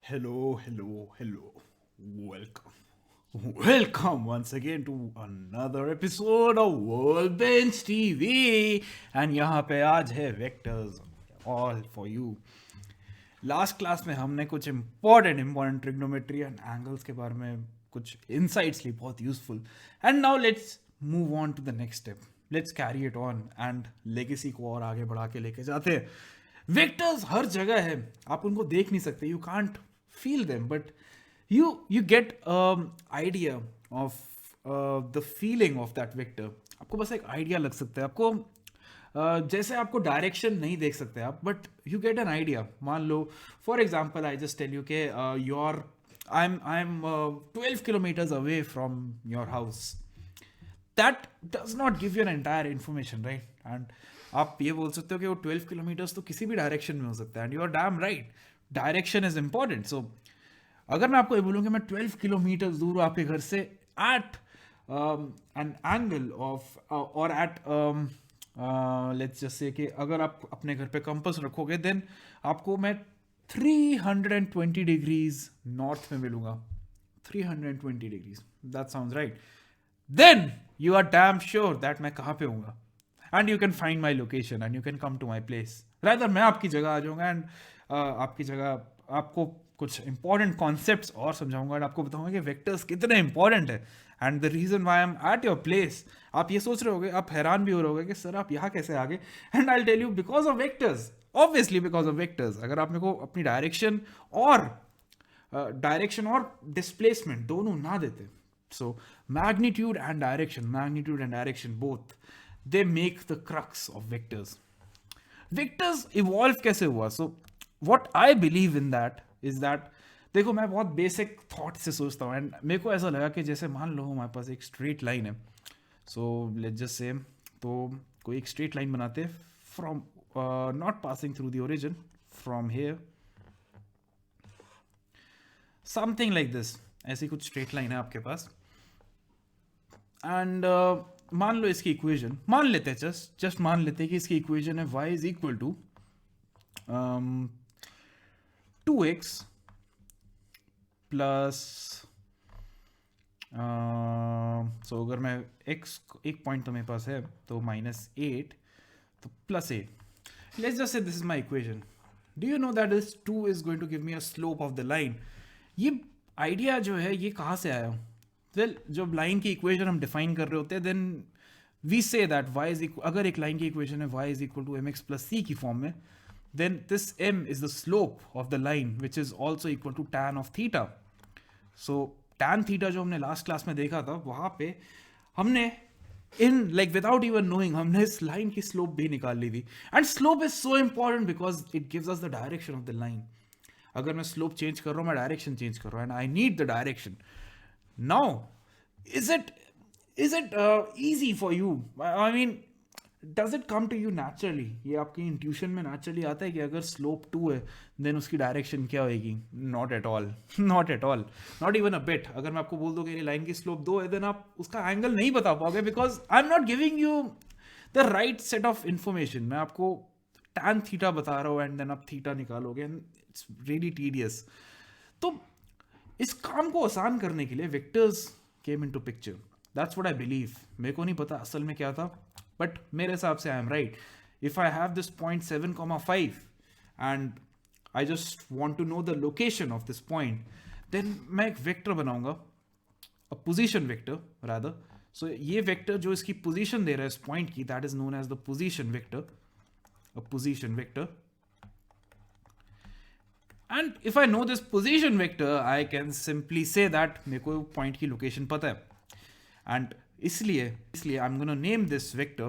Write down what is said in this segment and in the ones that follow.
Hello, hello, hello. Welcome. Welcome once again to another episode of Workbench TV. And यहाँ पे आज है Vectors all for you. Last class में हमने कुछ इंपॉर्टेंट ट्रिग्नोमेट्री एंड एंगल्स के बारे में कुछ इंसाइट्स ली, बहुत useful. And now let's move on to the next step. Let's carry it on and legacy को और आगे बढ़ा के लेके जाते हैं. वेक्टर्स हर जगह है, आप उनको देख नहीं सकते, you can't feel them, but you get idea of the feeling of that vector. आपको बस एक आइडिया लग सकता है आपको. जैसे आपको डायरेक्शन नहीं देख सकते आप, but you get an idea. मान लो for example I just tell you के your I am 12 kilometers away from your house. That does not give you an entire information, right? And आप ये बोल सकते हो कि वो 12 kilometers तो किसी भी डायरेक्शन में हो सकता है, and you are damn right. Direction is important. So अगर मैं आपको ये बोलूँ कि मैं 12 kilometers दूर हूँ आपके घर से, एट एन एंगल ऑफ और एट लेट्स जस्ट से कि अगर आप अपने घर पे कंपास रखोगे, देन आपको मैं 320 डिग्रीज नॉर्थ में मिलूंगा. 320 degrees, that sounds right. Then you are damn sure that मैं कहाँ पे हूँगा, and you can find my location and you can come to my place. Rather मैं आपकी जगह आ जाऊँगा एंड आपकी जगह आपको कुछ इंपॉर्टेंट कॉन्सेप्ट्स और समझाऊंगा एंड आपको बताऊंगा कि वेक्टर्स कितने इंपॉर्टेंट है and the reason why I am at your place. आप ये सोच रहे होगे, आप हैरान भी हो रहे होगे कि सर आप यहाँ कैसे आ गए, and I tell you because of vectors. Obviously because of vectors. अगर आप मेरे को अपनी डायरेक्शन और डिस्प्लेसमेंट दोनों ना देते, so magnitude and direction both, they make the crux of vectors. Vectors evolve कैसे हुआ? So what I believe in that is that, देखो मैं बहुत बेसिक थॉट से सोचता हूँ एंड मेरे को ऐसा लगा कि जैसे मान लो हमारे पास एक स्ट्रेट लाइन है. सो लेट्स जस्ट से, तो कोई एक स्ट्रेट लाइन बनाते हैं from not passing through the origin, from here something like this. ऐसी कुछ स्ट्रेट लाइन है आपके पास एंड मान लो इसकी इक्वेशन, मान लेते हैं जस्ट मान लेते हैं कि इसकी इक्वेशन है y is equal to 2x plus, so अगर मैं x एक पॉइंट तो मेरे पास है तो -8 तो +8. Let's just say this is my equation. Do you know that this 2 is going to give me a slope of the line. ये idea जो है ये कहाँ से आया? वेल, जब लाइन की इक्वेशन हम डिफाइन कर रहे होते हैं, then we say that y is equal, अगर एक लाइन की इक्वेशन है y is equal to mx plus c की फॉर्म में, then this m is the slope of the line which is also equal to tan of theta. So tan theta जो हमने last class में देखा था, वहाँ पे हमने in like without even knowing हमने इस लाइन की स्लोप भी निकाल ली थी. And slope is so important because it gives us the direction of the line. अगर मैं स्लोप चेंज कर रहा हूँ, मैं डायरेक्शन चेंज कर रहा हूँ, and I need the direction. Now is it easy for you? I mean, does it come to you naturally? ये आपकी इंट्यूशन में नेचुरली आता है कि अगर स्लोप 2 है देन उसकी डायरेक्शन क्या होगी? Not at all, not at all, not even a bit. अगर मैं आपको बोल दूँ कि लाइन की स्लोप 2 है, देन आप उसका एंगल नहीं बता पाओगे because I am not giving you the right set of information. मैं आपको टैन थीटा बता रहा हूँ एंड देन आप थीटा निकालोगे एंड इट्स रियली टीडियस. तो इस काम को आसान करने के लिए vectors came into picture. That's what I believe. मेरे को नहीं पता असल में क्या था, बट मेरे हिसाब से I am right. If I have this point 7,5 and I just want to know the location of this point, then मैं एक वेक्टर बनाऊंगा, a position vector rather. So ये वेक्टर जो इसकी पोजीशन दे रहा है इस पॉइंट की, that is known as the position vector, a position vector. And if I know this position vector, I can simply say that मेरे को पॉइंट की लोकेशन पता है. एंड इसलिए I'm going to name this vector.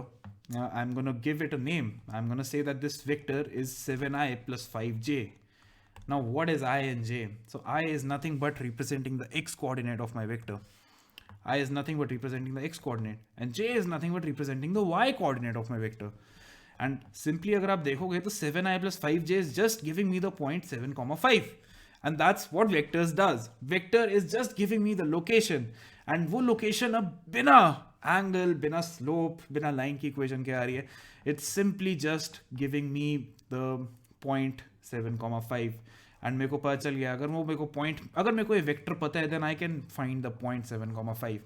I'm going to give it a name. I'm going to say that this vector is 7i plus 5j. Now what is I and j? So I is nothing but representing the x coordinate of my vector. I is nothing but representing the x coordinate, and j is nothing but representing the y coordinate of my vector. And simply अगर आप देखोगे तो 7i plus 5j is just giving me the point 7,5. And that's what vectors does. Vector is just giving me the location. And वो location अब बिना angle, बिना slope, बिना line की इक्वेशन क्या आ रही है? It's simply just giving me the point 7,5. And मेरे को पता चल गया अगर वो मेरे को पॉइंट, अगर मेरे को ये वेक्टर पता है then I can find the point 7,5.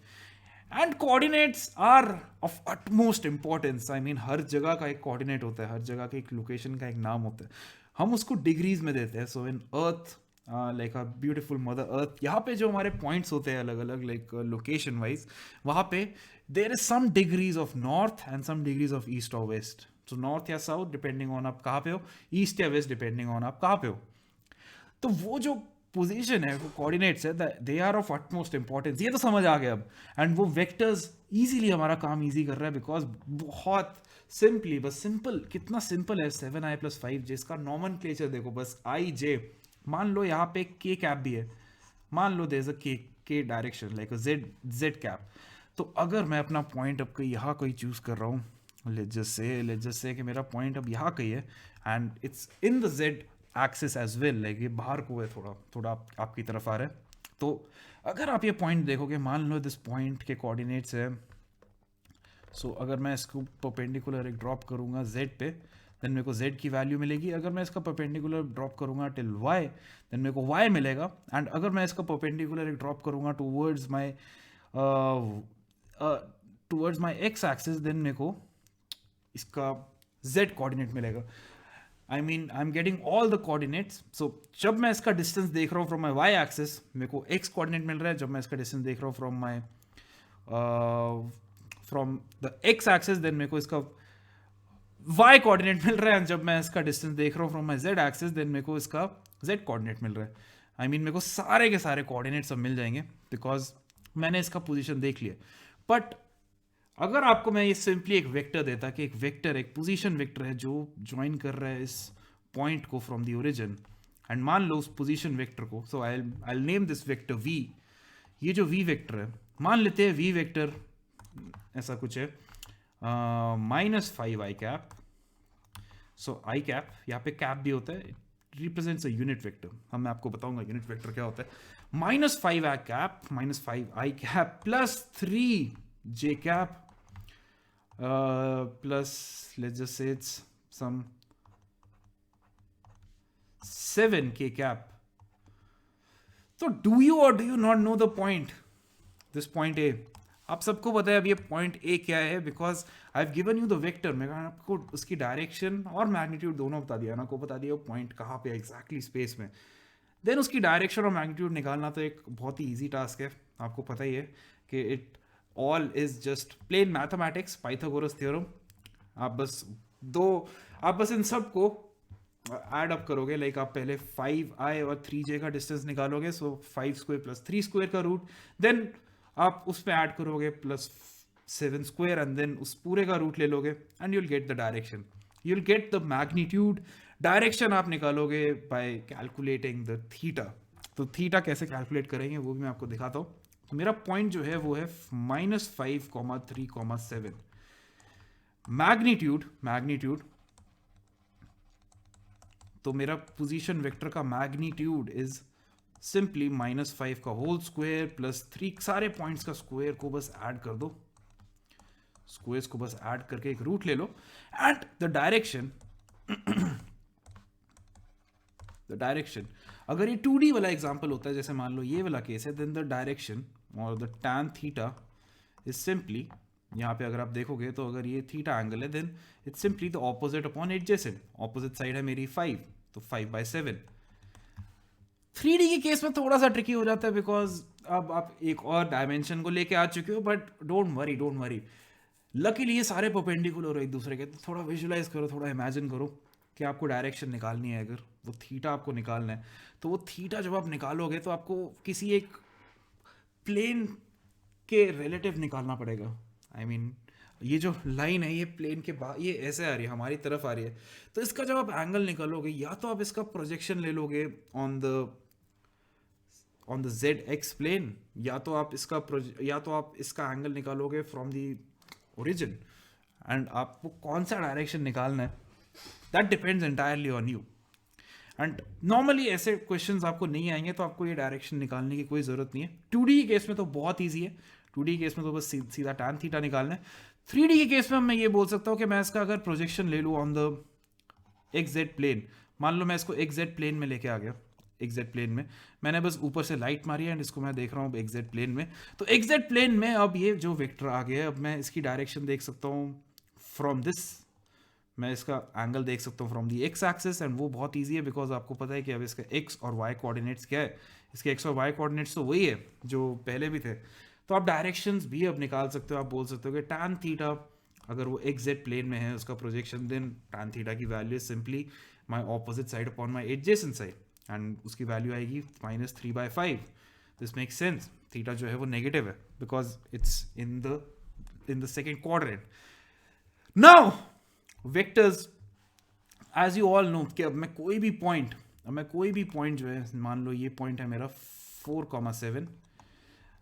And coordinates are of utmost importance. I mean हर जगह का एक कोऑर्डिनेट होता है, हर जगह के एक लोकेशन का एक नाम होता है, हम उसको डिग्रीज में देते हैं. So in earth like a beautiful mother earth, यहाँ पे जो हमारे पॉइंट्स होते हैं अलग अलग लाइक लोकेशन वाइज, वहाँ पे there is some degrees of north and some degrees of east और वेस्ट. सो नॉर्थ या साउथ डिपेंडिंग ऑन आप कहाँ पे हो, ईस्ट या वेस्ट डिपेंडिंग ऑन आप कहाँ पे हो. तो वो जो पोजीशन है, वो कोऑर्डिनेट्स है, they are of utmost importance. ये तो समझ आ गया अब. एंड वो वेक्टर्स इजीली हमारा काम इजी कर रहा है बिकॉज बहुत सिंपली, बस सिंपल, कितना सिंपल है 7i+5 जिसका नॉमेनक्लेचर देखो, बस आई जे. मान लो यहाँ पे के कैप भी है, मान लो देयर इज अ के direction like a Z cap. तो अगर मैं अपना पॉइंट अब यहाँ कोई चूज कर रहा हूँ, लेट्स जस्ट से कि मेरा पॉइंट अब यहाँ कहीं है and it's in the Z axis as well, like ये बाहर को है, थोड़ा आपकी तरफ आ रहा है. तो अगर आप ये पॉइंट देखोगे, मान लो दिस पॉइंट के कोऑर्डिनेट्स है. सो अगर मैं इसको परपेंडिकुलर एक ड्रॉप करूँगा जेड पे, देन मेरे को z की वैल्यू मिलेगी. अगर मैं इसका परपेंडिकुलर ड्रॉप करूँगा टिल y, देन मेरे को y मिलेगा. एंड अगर मैं इसका परपेंडिकुलर एक ड्रॉप करूँगा towards my x axis, then मेरे को इसका z कोऑर्डिनेट मिलेगा. I mean I am getting all the coordinates. So जब मैं इसका डिस्टेंस देख रहा हूँ फ्रॉम माई y एक्सिस, मेरे को x कोऑर्डिनेट मिल रहा है. जब मैं इसका डिस्टेंस देख रहा हूँ from the x axis, then मेरे को इसका y कोऑर्डिनेट मिल रहा है. जब मैं इसका डिस्टेंस देख रहा हूँ from my z axis, then मेरे को इसका z कोऑर्डिनेट मिल रहा है. आई मीन मेरे को सारे के सारे कोऑर्डिनेट सब मिल जाएंगे बिकॉज मैंने इसका पोजीशन देख लिया. बट अगर आपको मैं ये सिंपली एक वेक्टर देता कि एक वेक्टर, एक पोजीशन वेक्टर है जो ज्वाइन कर रहा है इस पॉइंट को फ्रॉम द ओरिजिन, एंड मान लो उस पोजीशन वेक्टर को, so I name this vector v. ये जो v वेक्टर है, मान लेते हैं v वेक्टर ऐसा कुछ है -5 i cap. So i cap, यहाँ पे कैप भी होता है, रिप्रेजेंट्स अ यूनिट वेक्टर. हम मैं आपको बताऊंगा यूनिट वेक्टर क्या होता है. -5 i cap, -5 i cap plus 3 j cap plus let's just say it's some 7 k cap. तो do you not know the point, this point A? आप सबको पता है अब ये पॉइंट ए क्या है because I have given you the vector. मैंने आपको उसकी डायरेक्शन और मैग्नीट्यूड दोनों बता दिया ना, को बता दिया वो पॉइंट कहाँ पे एग्जैक्टली स्पेस में. देन उसकी डायरेक्शन और मैग्नीट्यूड निकालना तो एक बहुत ही ईजी टास्क है. आपको पता ही है कि it all is just plain mathematics, Pythagoras theorem. आप बस इन सब को ऐड अप करोगे. लाइक आप पहले 5i और 3j का डिस्टेंस निकालोगे. सो 5 स्क्वायर प्लस 3 स्क्वायर का रूट, देन आप उस पर ऐड करोगे प्लस 7 स्क्वायर एंड देन उस पूरे का रूट ले लोगे and you'll get the direction, you'll get the magnitude. Direction आप निकालोगे बाय कैलकुलेटिंग द थीटा. तो थीटा कैसे कैलकुलेट करेंगे वो भी मैं आपको दिखाता हूँ. तो मेरा पॉइंट जो है वो है -5,3,7. मैग्नीट्यूड तो मेरा पोजीशन वेक्टर का मैग्नीट्यूड इज सिंपली -5 का होल स्क्वायर प्लस 3, सारे पॉइंट्स का स्क्वायर को बस ऐड कर दो. स्क्वायर्स को बस ऐड करके एक रूट ले लो. एंड द डायरेक्शन अगर ये 2D वाला एग्जांपल होता है, जैसे मान लो ये वाला केस है, देन द डायरेक्शन और the tan theta is simply, यहाँ पे अगर आप देखोगे तो अगर ये थीटा एंगल है then it's simply the opposite upon adjacent. Opposite side है मेरी 5, तो 5/7. 3D के केस में थोड़ा सा ट्रिकी हो जाता है बिकॉज अब आप एक और डायमेंशन को लेके आ चुके हो. बट डोंट वरी, लकीली ये सारे परपेंडिकुलर हो एक दूसरे के. तो थोड़ा विजुलाइज करो, थोड़ा इमेजिन करो कि आपको डायरेक्शन निकालनी है. अगर वो थीटा आपको निकालना है तो वो थीटा जब आप निकालोगे तो आपको किसी एक प्लेन के रिलेटिव निकालना पड़ेगा. आई मीन ये जो लाइन है ये प्लेन के बाद ये ऐसे आ रही है, हमारी तरफ आ रही है. तो इसका जब आप एंगल निकालोगे, या तो आप इसका प्रोजेक्शन ले लोगे ऑन द ZX प्लेन, या तो आप इसका एंगल निकालोगे फ्रॉम द ओरिजिन. एंड आपको कौन सा डायरेक्शन निकालना है that depends entirely on you. And normally ऐसे क्वेश्चंस आपको नहीं आएंगे तो आपको ये डायरेक्शन निकालने की कोई ज़रूरत नहीं है. 2D के केस में तो बहुत ईजी है. 2D के केस में तो बस सीधा tan थीटा निकालना है. 3D के केस में मैं ये बोल सकता हूँ कि मैं इसका अगर प्रोजेक्शन ले लूँ ऑन द XZ प्लेन, मान लो मैं इसको XZ प्लेन में लेके आ गया. एग्जैक्ट प्लेन में। मैंने बस ऊपर से लाइट मारी है एंड इसको मैं देख रहा हूँ एग्जैक्ट प्लेन में। तो एग्जैक्ट प्लेन में अब ये जो वेक्टर आ गया है, अब मैं इसकी डायरेक्शन देख सकता हूँ फ्रॉम दिस, मैं इसका एंगल देख सकता हूँ from the x axis, and वो बहुत ईजी है बिकॉज आपको पता है कि अब इसका एक्स और वाई कोऑर्डिनेट्स क्या है। इसके एक्स और वाई कोऑर्डिनेट्स तो वही है जो पहले भी थे। तो आप डायरेक्शंस भी अब निकाल सकते हो। आप बोल सकते हो कि tan थीटा अगर वो एक्स जेड प्लेन में है उसका प्रोजेक्शन, देन tan थीटा की value is simply my opposite side upon my adjacent side, and उसकी वैल्यू आएगी -3/5। This makes sense. थीटा जो है वो नेगेटिव है because it's in the second quadrant. Now vectors, as you all know कि अब मैं कोई भी पॉइंट जो है, मान लो ये पॉइंट है मेरा 4,7,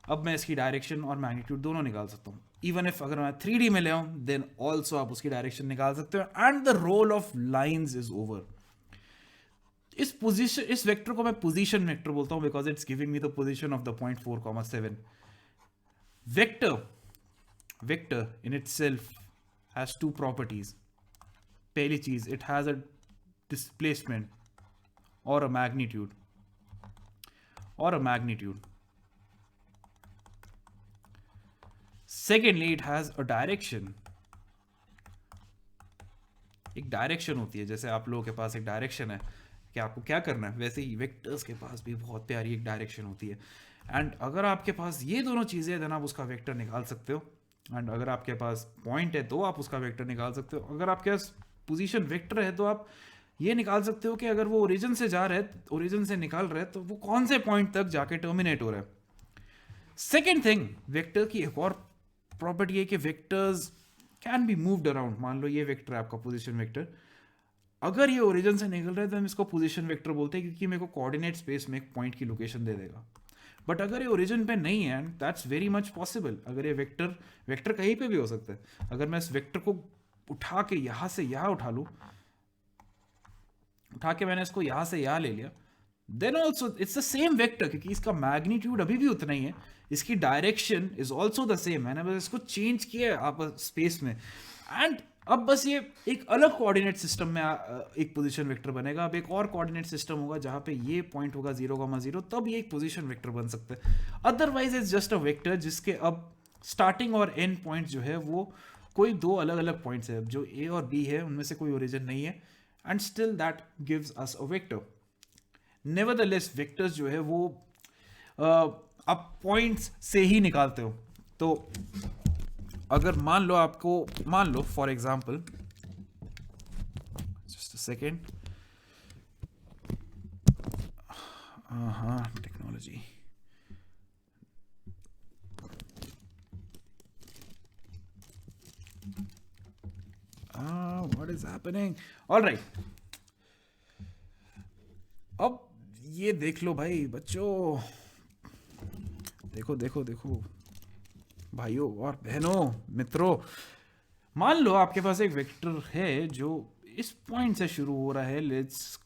अब मैं इसकी डायरेक्शन और मैग्नीट्यूड दोनों निकाल सकता हूँ। इवन इफ अगर मैं 3D में ले आऊँ देन ऑल्सो आप उसकी डायरेक्शन निकाल सकते हो, and the role of lines is over. इस वेक्टर को मैं पोजीशन वेक्टर बोलता हूँ because it's giving me the position of the point 4,7। Vector in itself has two properties. पहली चीज, इट हैज अ डिस्प्लेसमेंट और a magnitude. Secondly, it has a direction. एक direction होती है, जैसे आप लोगों के पास एक डायरेक्शन है कि आपको क्या करना है, वैसे ही वेक्टर्स के पास भी बहुत प्यारी एक डायरेक्शन होती है। एंड अगर आपके पास ये दोनों चीज़ें हैं देन आप उसका वेक्टर निकाल सकते हो। एंड अगर आपके पास पॉइंट है तो आप उसका वेक्टर निकाल सकते हो। अगर आपके पास पोजीशन वेक्टर है तो आप ये निकाल सकते हो कि अगर वो ओरिजिन से जा रहे हैं, ओरिजिन से निकाल रहे हैं, तो वो कौन से पॉइंट तक जाके टर्मिनेट हो रहा है। सेकेंड थिंग, वेक्टर की एक और प्रॉपर्टी है कि vectors can be moved around. मान लो ये वेक्टर है आपका पोजीशन वेक्टर, अगर ये ओरिजिन से निकल रहा है तो हम इसको पोजीशन वेक्टर बोलते हैं क्योंकि मेरे को कोऑर्डिनेट स्पेस में एक पॉइंट की लोकेशन दे देगा। बट अगर ये ओरिजिन पे नहीं है, and that's very much possible, अगर ये वेक्टर कहीं पे भी हो सकता है। अगर मैं इस वेक्टर को उठा के यहां से यहां उठा लूं, उठा के मैंने इसको यहां से यहां ले लिया, then also it's the same vector क्योंकि इसका मैग्नीट्यूड अभी भी उतना ही है, इसकी direction is also the same. मैंने बस इसको चेंज किया आप स्पेस में, एंड अब बस ये एक अलग कोऑर्डिनेट सिस्टम में एक पोजीशन वेक्टर बनेगा। अब एक और कोऑर्डिनेट सिस्टम होगा जहां पे ये पॉइंट होगा 0,0, तब ये एक पोजीशन वेक्टर बन सकता है। Otherwise it's just a vector जिसके अब स्टार्टिंग और एंड पॉइंट जो है वो कोई दो अलग अलग पॉइंट्स है, जो ए और बी है उनमें से कोई ओरिजिन नहीं है, and still that gives us a vector. Nevertheless vectors जो है वो आप पॉइंट्स से ही निकालते हो। तो अगर मान लो for example, just a second, हाँ technology, what is happening, alright. अब ये देख लो भाई बच्चों, देखो भाइयों और बहनों, मित्रों, मान लो आपके पास एक वेक्टर है जो इस पॉइंट से शुरू हो रहा है। Let's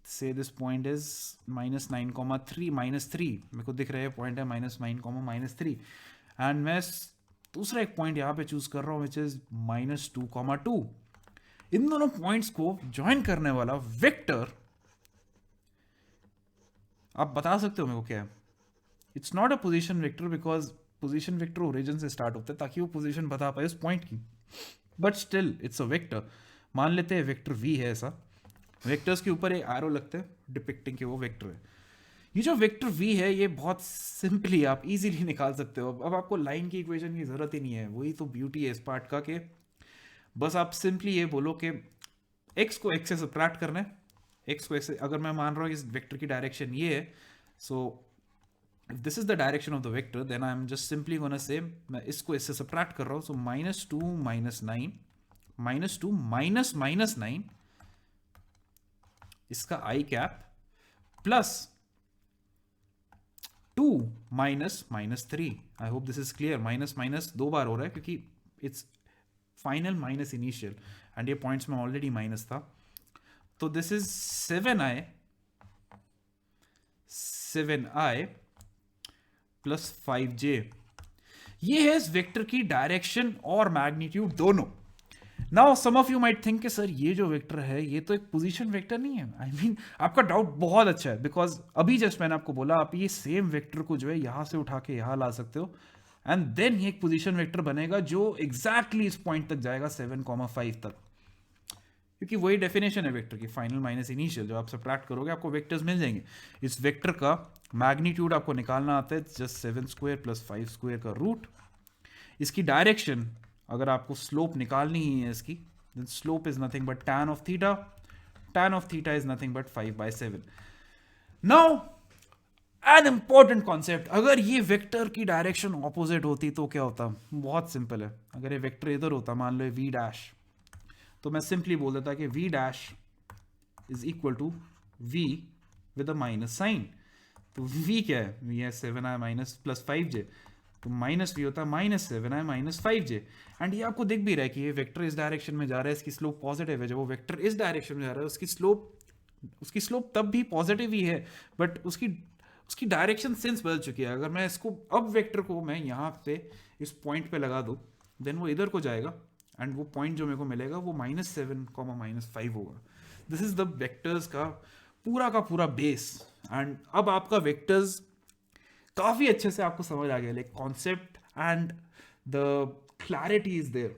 say this point is -9,3 -3, मेरे को दिख रहा है पॉइंट है -9,3, एंड मैं दूसरा एक पॉइंट यहाँ पे चूज कर रहा हूँ विच इज -2,2। इन दोनों पॉइंट्स को ज्वाइन करने वाला वेक्टर आप बता सकते हो मेरे को क्या है। It's not a position vector because position vector origin से स्टार्ट होता है ताकि वो पोजीशन बता पाए उस पॉइंट की, but still it's a vector. मान लेते हैं वेक्टर वी है ऐसा, वेक्टर्स के ऊपर एक एरो लगता है डिपिक्टिंग के वो वेक्टर है। ये जो वेक्टर वी है ये बहुत सिंपली आप इजीली निकाल सकते हो। अब आपको लाइन की इक्वेशन की जरूरत ही नहीं है, वही तो ब्यूटी है इस पार्ट का कि बस आप सिंपली ये बोलो कि एक्स को एक्स से सब्ट्रैक्ट करना है। एक्स को एक्स से, अगर मैं मान रहा हूँ इस वेक्टर की डायरेक्शन ये है, सो if this is the direction of the vector then I am just simply gonna say मैं इसको इससे subtract कर रहा हूँ, so -2 -9 -2 -9 इसका i cap plus 2 -3। I hope this is clear। Minus minus दो बार हो रहा है क्योंकि it's final minus initial and ये पॉइंट्स में ऑलरेडी माइनस था, तो this is 7i plus 5j। ये है इस वेक्टर की डायरेक्शन और मैग्नीट्यूड दोनों। Now some of you might think कि सर ये जो वेक्टर है ये तो एक पोजीशन वेक्टर नहीं है। आई मीन आपका डाउट बहुत अच्छा है, बिकॉज अभी जस्ट मैंने आपको बोला आप ये सेम वेक्टर को जो है यहाँ से उठा के यहाँ ला सकते हो, एंड देन ये एक पोजीशन वेक्टर बनेगा जो एग्जैक्टली इस पॉइंट तक जाएगा 7,5 तक, क्योंकि वही डेफिनेशन है वेक्टर की, फाइनल माइनस इनिशियल। जब आप सब्ट्रैक्ट करोगे आपको वेक्टर्स मिल जाएंगे। इस वेक्टर का मैग्नीट्यूड आपको निकालना आता है जस्ट 7 स्क्वायर प्लस 5 स्क्वायर का रूट। इसकी डायरेक्शन अगर आपको स्लोप निकालनी ही है इसकी, then slope is nothing but tan of theta. Tan of theta is nothing but 5/7. Now an important concept, अगर ये वेक्टर की डायरेक्शन ऑपोजिट होती तो क्या होता? बहुत सिंपल है। अगर ये वेक्टर इधर होता, मान लो v डैश, तो मैं सिंपली बोल देता कि v dash is equal to v with a minus sign. तो v क्या है? v है 7i माइनस प्लस 5j, तो माइनस वी होता है -7i माइनस 5j। एंड ये आपको दिख भी रहा है कि ये वेक्टर इस डायरेक्शन में जा रहा है, इसकी स्लोप पॉजिटिव है। जब वो वेक्टर इस डायरेक्शन में जा रहा है उसकी स्लोप तब भी पॉजिटिव ही है, बट उसकी डायरेक्शन सेंस बदल चुकी है। अगर मैं इसको अब वेक्टर को मैं यहाँ पे इस पॉइंट पे लगा दूँ, देन वो इधर को जाएगा एंड वो पॉइंट जो मेरे को मिलेगा वो -7, -5 होगा। दिस इज द वेक्टर्स का पूरा बेस। एंड अब आपका वेक्टर्स काफी अच्छे से आपको समझ आ गया, like concept and the clarity is there.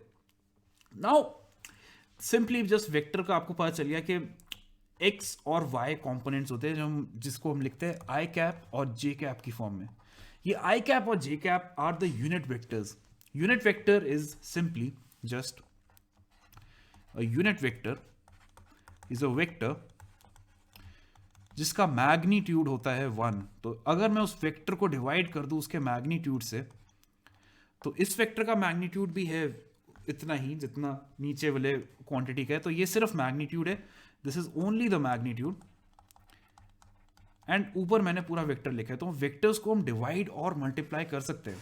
Now simply just vector का आपको पता चल गया कि एक्स और वाई कंपोनेंट्स होते हैं जिसको हम लिखते हैं आई कैप और जे कैप की फॉर्म में। ये आई कैप और j cap are the unit vectors. Unit vector is simply just a unit vector is a vector जिसका मैग्नीट्यूड होता है 1। तो अगर मैं उस वेक्टर को डिवाइड कर दूं उसके मैग्नीट्यूड से, तो इस वेक्टर का मैग्नीट्यूड भी है इतना ही जितना नीचे वाले क्वांटिटी का है। तो ये सिर्फ मैग्नीट्यूड है, this is only the magnitude. And ऊपर मैंने पूरा वेक्टर लिखा है। तो वेक्टर्स को हम डिवाइड और मल्टीप्लाई कर सकते हैं।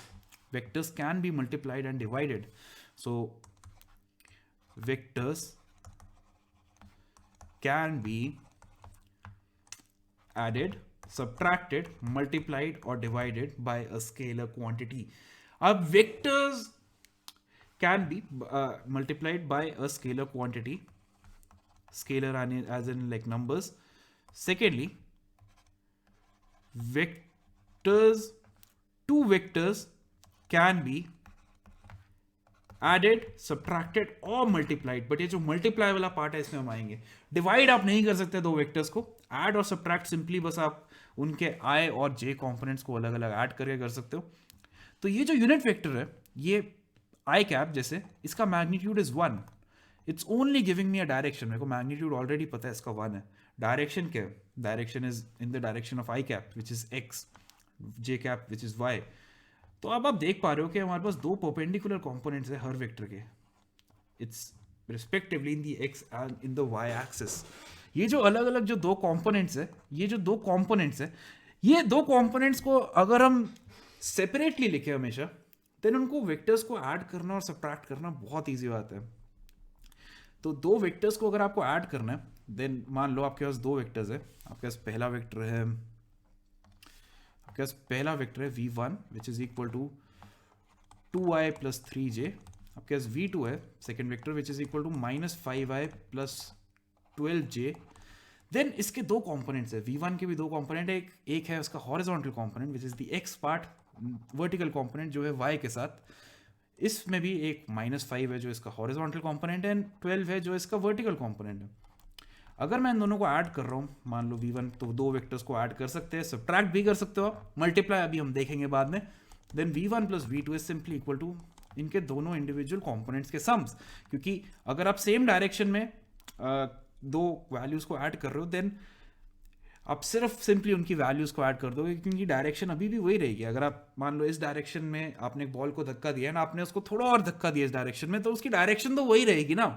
Vectors can be multiplied and divided. So vectors can be added, subtracted, multiplied or divided by a scalar quantity. अब vectors can be multiplied by a scalar quantity, scalar as in like numbers. Secondly, two vectors can be added, subtracted और multiplied, but ये जो multiply वाला part है इसमें हम आएंगे। Divide आप नहीं कर सकते दो वेक्टर्स को, ऐड और सब्ट्रैक्ट सिंपली बस आप उनके आई और जे कंपोनेंट्स को अलग अलग ऐड करके कर सकते हो। तो ये जो यूनिट वेक्टर है ये आई कैप जैसे, इसका magnitude is 1। It's only giving me a direction. मेरे को मैग्नीट्यूड ऑलरेडी पता है इसका 1 है। डायरेक्शन क्या है? Direction is in the direction of I cap which is X, J cap which is Y. तो अब आप देख पा रहे हो कि हमारे पास दो परपेंडिकुलर कंपोनेंट्स है हर वेक्टर के। It's respectively in the X and in the Y axis. ये जो अलग अलग जो दो कंपोनेंट्स है, ये जो दो कंपोनेंट्स है, ये दो कंपोनेंट्स को अगर हम सेपरेटली लिखे हमेशा, देन उनको वेक्टर्स को ऐड करना और सब्ट्रैक्ट करना बहुत ईजी बात है। तो दो वेक्टर्स को अगर आपको ऐड करना है, देन मान लो आपके पास दो वेक्टर्स है। आपके पास पहला वेक्टर है v1 which is equal to 2i plus 3j। आपके पास v2 है second vector which is equal to -5i plus 12j। Then इसके दो कंपोनेंट्स है, v1 के भी दो कंपोनेंट है। एक है उसका horizontal component which is the x part, vertical component जो है y के साथ। इसमें भी एक -5 है जो इसका हॉरिजॉन्टल कंपोनेंट है, एंड 12 है जो इसका वर्टिकल कंपोनेंट है। अगर मैं इन दोनों को ऐड कर रहा हूँ, मान लो v1, तो दो वेक्टर्स को ऐड कर सकते हैं, सब्ट्रैक्ट भी कर सकते हो, मल्टीप्लाई अभी हम देखेंगे बाद में। Then v1 plus v2 is simply equal to इनके दोनों इंडिविजुअल कंपोनेंट्स के सम्स। क्योंकि अगर आप सेम डायरेक्शन में दो वैल्यूज को ऐड कर रहे हो, देन आप सिर्फ सिंपली उनकी वैल्यूज को ऐड कर दोगे, क्योंकि डायरेक्शन अभी भी वही रहेगी। अगर आप मान लो इस डायरेक्शन में आपने एक बॉल को धक्का दिया ना, आपने उसको थोड़ा और धक्का दिया इस डायरेक्शन में, तो उसकी डायरेक्शन तो वही रहेगी ना।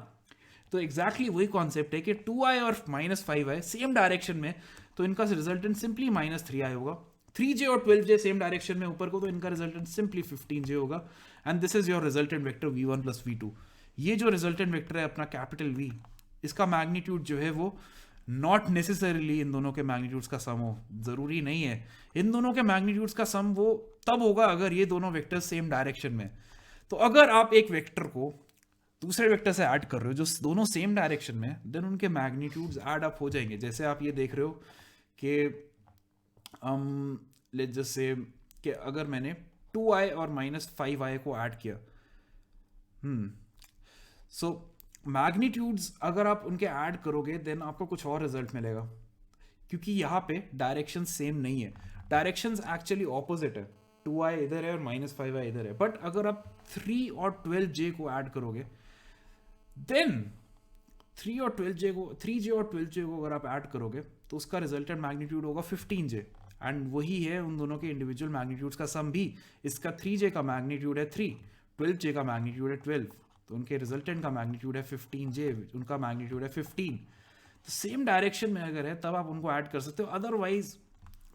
तो एग्जैक्टली वही कॉन्सेप्ट है कि 2i और -5i सेम डायरेक्शन में, तो इनका रिजल्टेंट सिंपली -3i होगा। 3j और 12j सेम डायरेक्शन में ऊपर को, तो इनका रिजल्टेंट सिंपली 15j होगा। And this is your resultant vector v1 plus v2। ये जो रिजल्टेंट वेक्टर है अपना कैपिटल V, इसका मैग्नीट्यूड जो है वो नॉट नेसेसरीली इन दोनों के मैग्नीट्यूड्स का सम हो, जरूरी नहीं है। इन दोनों के मैग्नीट्यूड्स का सम वो तब होगा अगर ये दोनों वेक्टर सेम डायरेक्शन में। तो अगर आप एक वेक्टर को दूसरे वेक्टर से ऐड कर रहे हो जो दोनों सेम डायरेक्शन में, देन उनके मैग्नीट्यूड्स ऐड अप हो जाएंगे। जैसे आप ये देख रहे हो कि लेट्स जस्ट से कि अगर मैंने 2i और -5i को ऐड किया, सो मैग्नीट्यूड्स अगर आप उनके ऐड करोगे देन आपको कुछ और रिजल्ट मिलेगा, क्योंकि यहाँ पे डायरेक्शन सेम नहीं है, डायरेक्शंस एक्चुअली ऑपोजिट है। 2i इधर है और -5i इधर है। बट अगर आप 3 और 12j को ऐड करोगे देन 3 और 12j को 3j और 12j को अगर आप ऐड करोगे तो उसका रिजल्टेंट मैग्नीट्यूड होगा 15j, एंड वही है उन दोनों के इंडिविजुअल मैग्नीट्यूड्स का सम भी। इसका 3j का मैग्नीट्यूड है 3, 12j का मैग्नीट्यूड है 12, तो उनके रिजल्टेंट का मैग्नीट्यूड है 15j, उनका मैग्नीट्यूड है 15। तो सेम डायरेक्शन में अगर है तब आप उनको ऐड कर सकते हो, अदरवाइज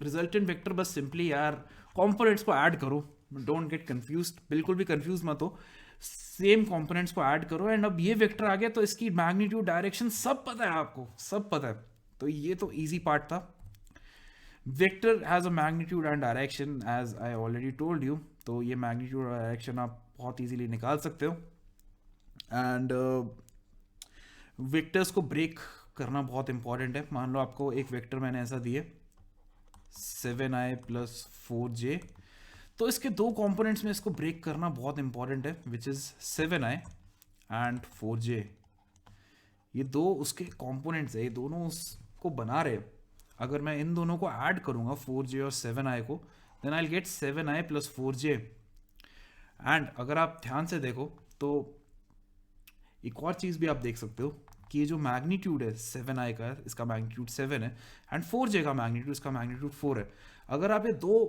रिजल्टेंट वेक्टर बस सिंपली यार कंपोनेंट्स को ऐड करो, डोंट गेट कंफ्यूज्ड, बिल्कुल भी कंफ्यूज मत हो, सेम कंपोनेंट्स को ऐड करो एंड अब ये वेक्टर आ गया तो इसकी मैग्नीट्यूड डायरेक्शन सब पता है आपको, सब पता है। तो ये तो इजी पार्ट था। Vector has a magnitude and direction as I already told you, तो ये मैग्नीट्यूड और डायरेक्शन आप बहुत इजीली निकाल सकते हो। एंड वेक्टर्स को ब्रेक करना बहुत इंपॉर्टेंट है। मान लो आपको एक वेक्टर मैंने ऐसा दिए 7i + 4j, तो इसके दो कंपोनेंट्स में इसको ब्रेक करना बहुत इंपॉर्टेंट है, which is 7i and 4j। ये दो उसके कंपोनेंट्स है, ये दोनों उसको बना रहे। अगर मैं इन दोनों को ऐड करूंगा 4j और 7i को, then I get 7i + 4j। And अगर आप ध्यान से देखो तो एक और चीज भी आप देख सकते हो कि ये जो मैग्नीट्यूड है 7i का, इसका मैग्नीट्यूड 7 है, एंड 4j का मैग्नीट्यूड, इसका मैग्नीट्यूड 4 है। अगर आप ये दो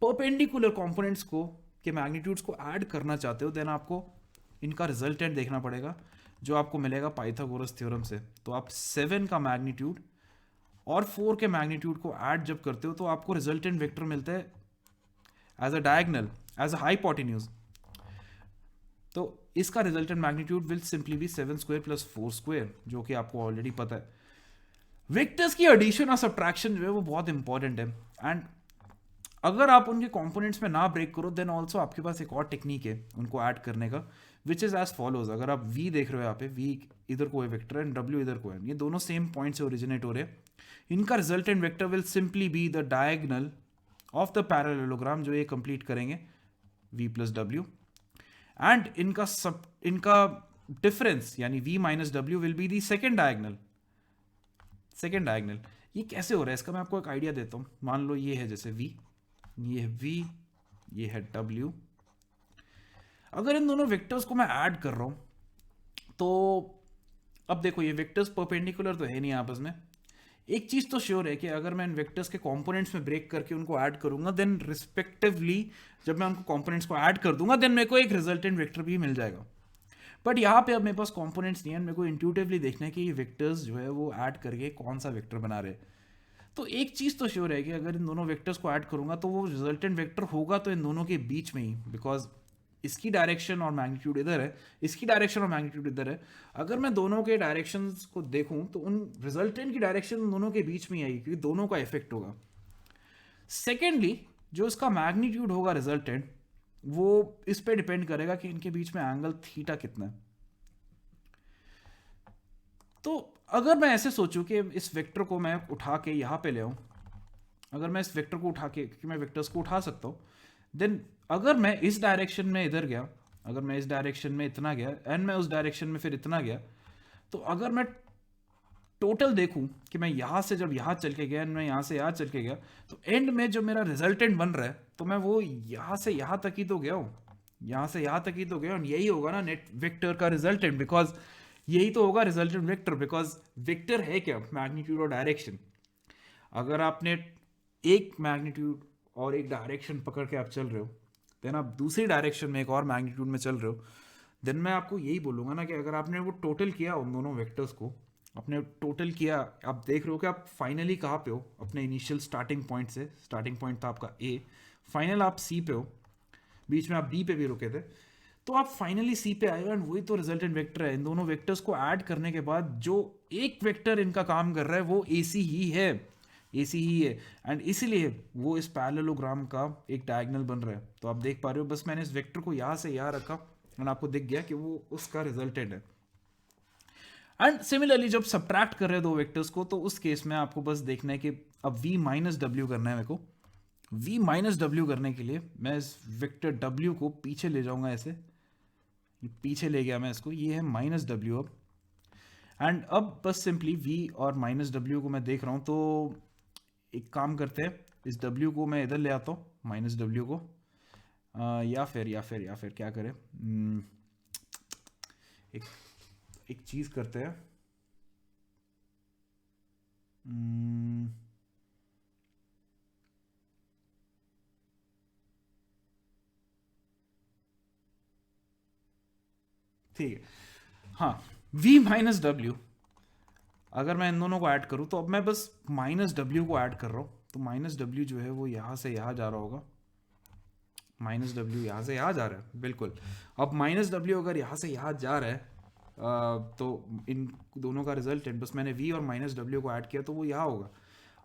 परपेंडिकुलर कंपोनेंट्स को के मैग्नीट्यूड्स को ऐड करना चाहते हो, देन आपको इनका रिजल्टेंट देखना पड़ेगा, जो आपको मिलेगा पाइथागोरस थ्योरम से। तो आप 7 का मैग्नीट्यूड और 4 के मैग्नीट्यूड को ऐड जब करते हो तो आपको रिजल्टेंट वेक्टर मिलता है as a diagonal, as a hypotenuse. तो इसका resultant magnitude will simply be 7² + 4², जो कि आपको ऑलरेडी पता है। वेक्टर्स की एडिशन और सब्ट्रैक्शन जो है वो बहुत इंपॉर्टेंट है, एंड अगर आप उनके कंपोनेंट्स में ना ब्रेक करो देन ऑल्सो आपके पास एक और टेक्निक है उनको ऐड करने का, विच इज एज फॉलोज। अगर आप v देख रहे हो यहाँ पे, v इधर को है वेक्टर एंड w इधर को है, ये दोनों सेम पॉइंट से ओरिजिनेट हो रहे हैं। इनका resultant vector will simply be the diagonal of the parallelogram, जो ये कंप्लीट करेंगे v + w, एंड इनका डिफरेंस यानी v - w will be the second diagonal. ये कैसे हो रहा है इसका मैं आपको एक आइडिया देता हूँ। मान लो ये है जैसे v, ये है v, ये है w। अगर इन दोनों वेक्टर्स को मैं ऐड कर रहा हूं तो अब देखो ये वेक्टर्स परपेंडिकुलर तो है नहीं आपस में। एक चीज तो श्योर है कि अगर मैं इन वेक्टर्स के कंपोनेंट्स में ब्रेक करके उनको ऐड करूंगा, देन रिस्पेक्टिवली जब मैं उनको कंपोनेंट्स को ऐड कर दूंगा देन मेरे को एक रिजल्टेंट वेक्टर भी मिल जाएगा। बट यहाँ पे अब मेरे पास कंपोनेंट्स नहीं है, मेरे को इंट्यूटिवली देखना है कि ये वेक्टर्स जो है वो ऐड करके कौन सा वेक्टर बना रहे हैं। तो एक चीज तो श्योर है कि अगर इन दोनों वेक्टर्स को ऐड करूंगा तो वो रिजल्टेंट वेक्टर होगा तो इन दोनों के बीच में ही, बिकॉज इसकी डायरेक्शन और मैग्नीट्यूड इधर है, इसकी डायरेक्शन और मैग्नीट्यूड इधर है। अगर मैं दोनों के डायरेक्शंस को देखूं तो उन रिजल्टेंट की डायरेक्शन उन दोनों के बीच में ही आएगी, क्योंकि दोनों का इफेक्ट होगा। सेकेंडली जो इसका मैग्नीट्यूड होगा रिजल्टेंट, वो इस पे डिपेंड करेगा कि इनके बीच में एंगल थीटा कितना है। तो अगर मैं ऐसे सोचूं कि इस वेक्टर को मैं उठा के यहाँ पे ले आऊं, अगर मैं इस वेक्टर को उठा के, क्योंकि मैं वेक्टर्स को उठा सकता हूँ, देन अगर मैं इस डायरेक्शन में इधर गया, अगर मैं इस डायरेक्शन में इतना गया एंड मैं उस डायरेक्शन में फिर इतना गया, तो अगर मैं टोटल देखूं कि मैं यहां से जब यहां चल के गया एंड मैं यहां से यहां चल के गया, तो एंड में जो मेरा रिजल्टेंट बन रहा है तो मैं वो यहां से यहां तक ही तो गया हूं, यहां से यहां तक ही तो गया, और यही होगा ना नेट वेक्टर का रिजल्टेंट, बिकॉज यही तो होगा रिजल्टेंट वेक्टर, बिकॉज वेक्टर है क्या, मैग्नीट्यूड और डायरेक्शन। अगर आपने एक मैग्नीट्यूड और एक डायरेक्शन पकड़ के आप चल रहे हो, देन आप दूसरी डायरेक्शन में एक और मैग्नीट्यूड में चल रहे हो, देन मैं आपको यही बोलूँगा ना कि अगर आपने वो टोटल किया उन दोनों वेक्टर्स को, आपने टोटल किया, आप देख रहे हो कि आप फाइनली कहाँ पे हो अपने इनिशियल स्टार्टिंग पॉइंट से। स्टार्टिंग पॉइंट था आपका ए, फाइनल आप सी पे हो, बीच में आप डी पे भी रुके थे, तो आप फाइनली सी पे आए, एंड वही तो रिजल्टेंट वेक्टर है। इन दोनों वेक्टर्स को ऐड करने के बाद जो एक वेक्टर इनका काम कर रहा है वो ए सी ही है, AC ही है, एंड इसीलिए वो इस पैरेललोग्राम का एक डायगोनल बन रहा है। तो आप देख पा रहे हो, बस मैंने इस वेक्टर को यहाँ से यहाँ रखा एंड आपको दिख गया कि वो उसका रिजल्टेंट है। एंड सिमिलरली जब सब्ट्रैक्ट कर रहे हैं दो वेक्टर्स को, तो उस केस में आपको बस देखना है कि अब v माइनस डब्ल्यू करना है मेरे को। v माइनस डब्ल्यू करने के लिए मैं इस वेक्टर w को पीछे ले जाऊंगा, ऐसे ये पीछे ले गया मैं इसको, ये है माइनस डब्ल्यू अब। एंड अब बस सिंपली v और माइनस डब्ल्यू को मैं देख रहा हूँ, तो एक काम करते हैं, इस w को मैं इधर ले आता हूँ, माइनस डब्ल्यू को, या फिर क्या करें, एक एक चीज करते हैं, ठीक है, हाँ, v माइनस डब्ल्यू अगर मैं इन दोनों को ऐड करूं, तो अब मैं बस माइनस डब्ल्यू को ऐड कर रहा हूं, तो माइनस डब्ल्यू जो है वो यहां से यहां जा रहा होगा, माइनस डब्ल्यू यहां से यहां जा रहा है, बिल्कुल। अब माइनस डब्ल्यू अगर यहां से यहां जा रहा है, तो इन दोनों का रिजल्टेंट, बस मैंने v और माइनस डब्ल्यू को ऐड किया तो वो यहाँ होगा।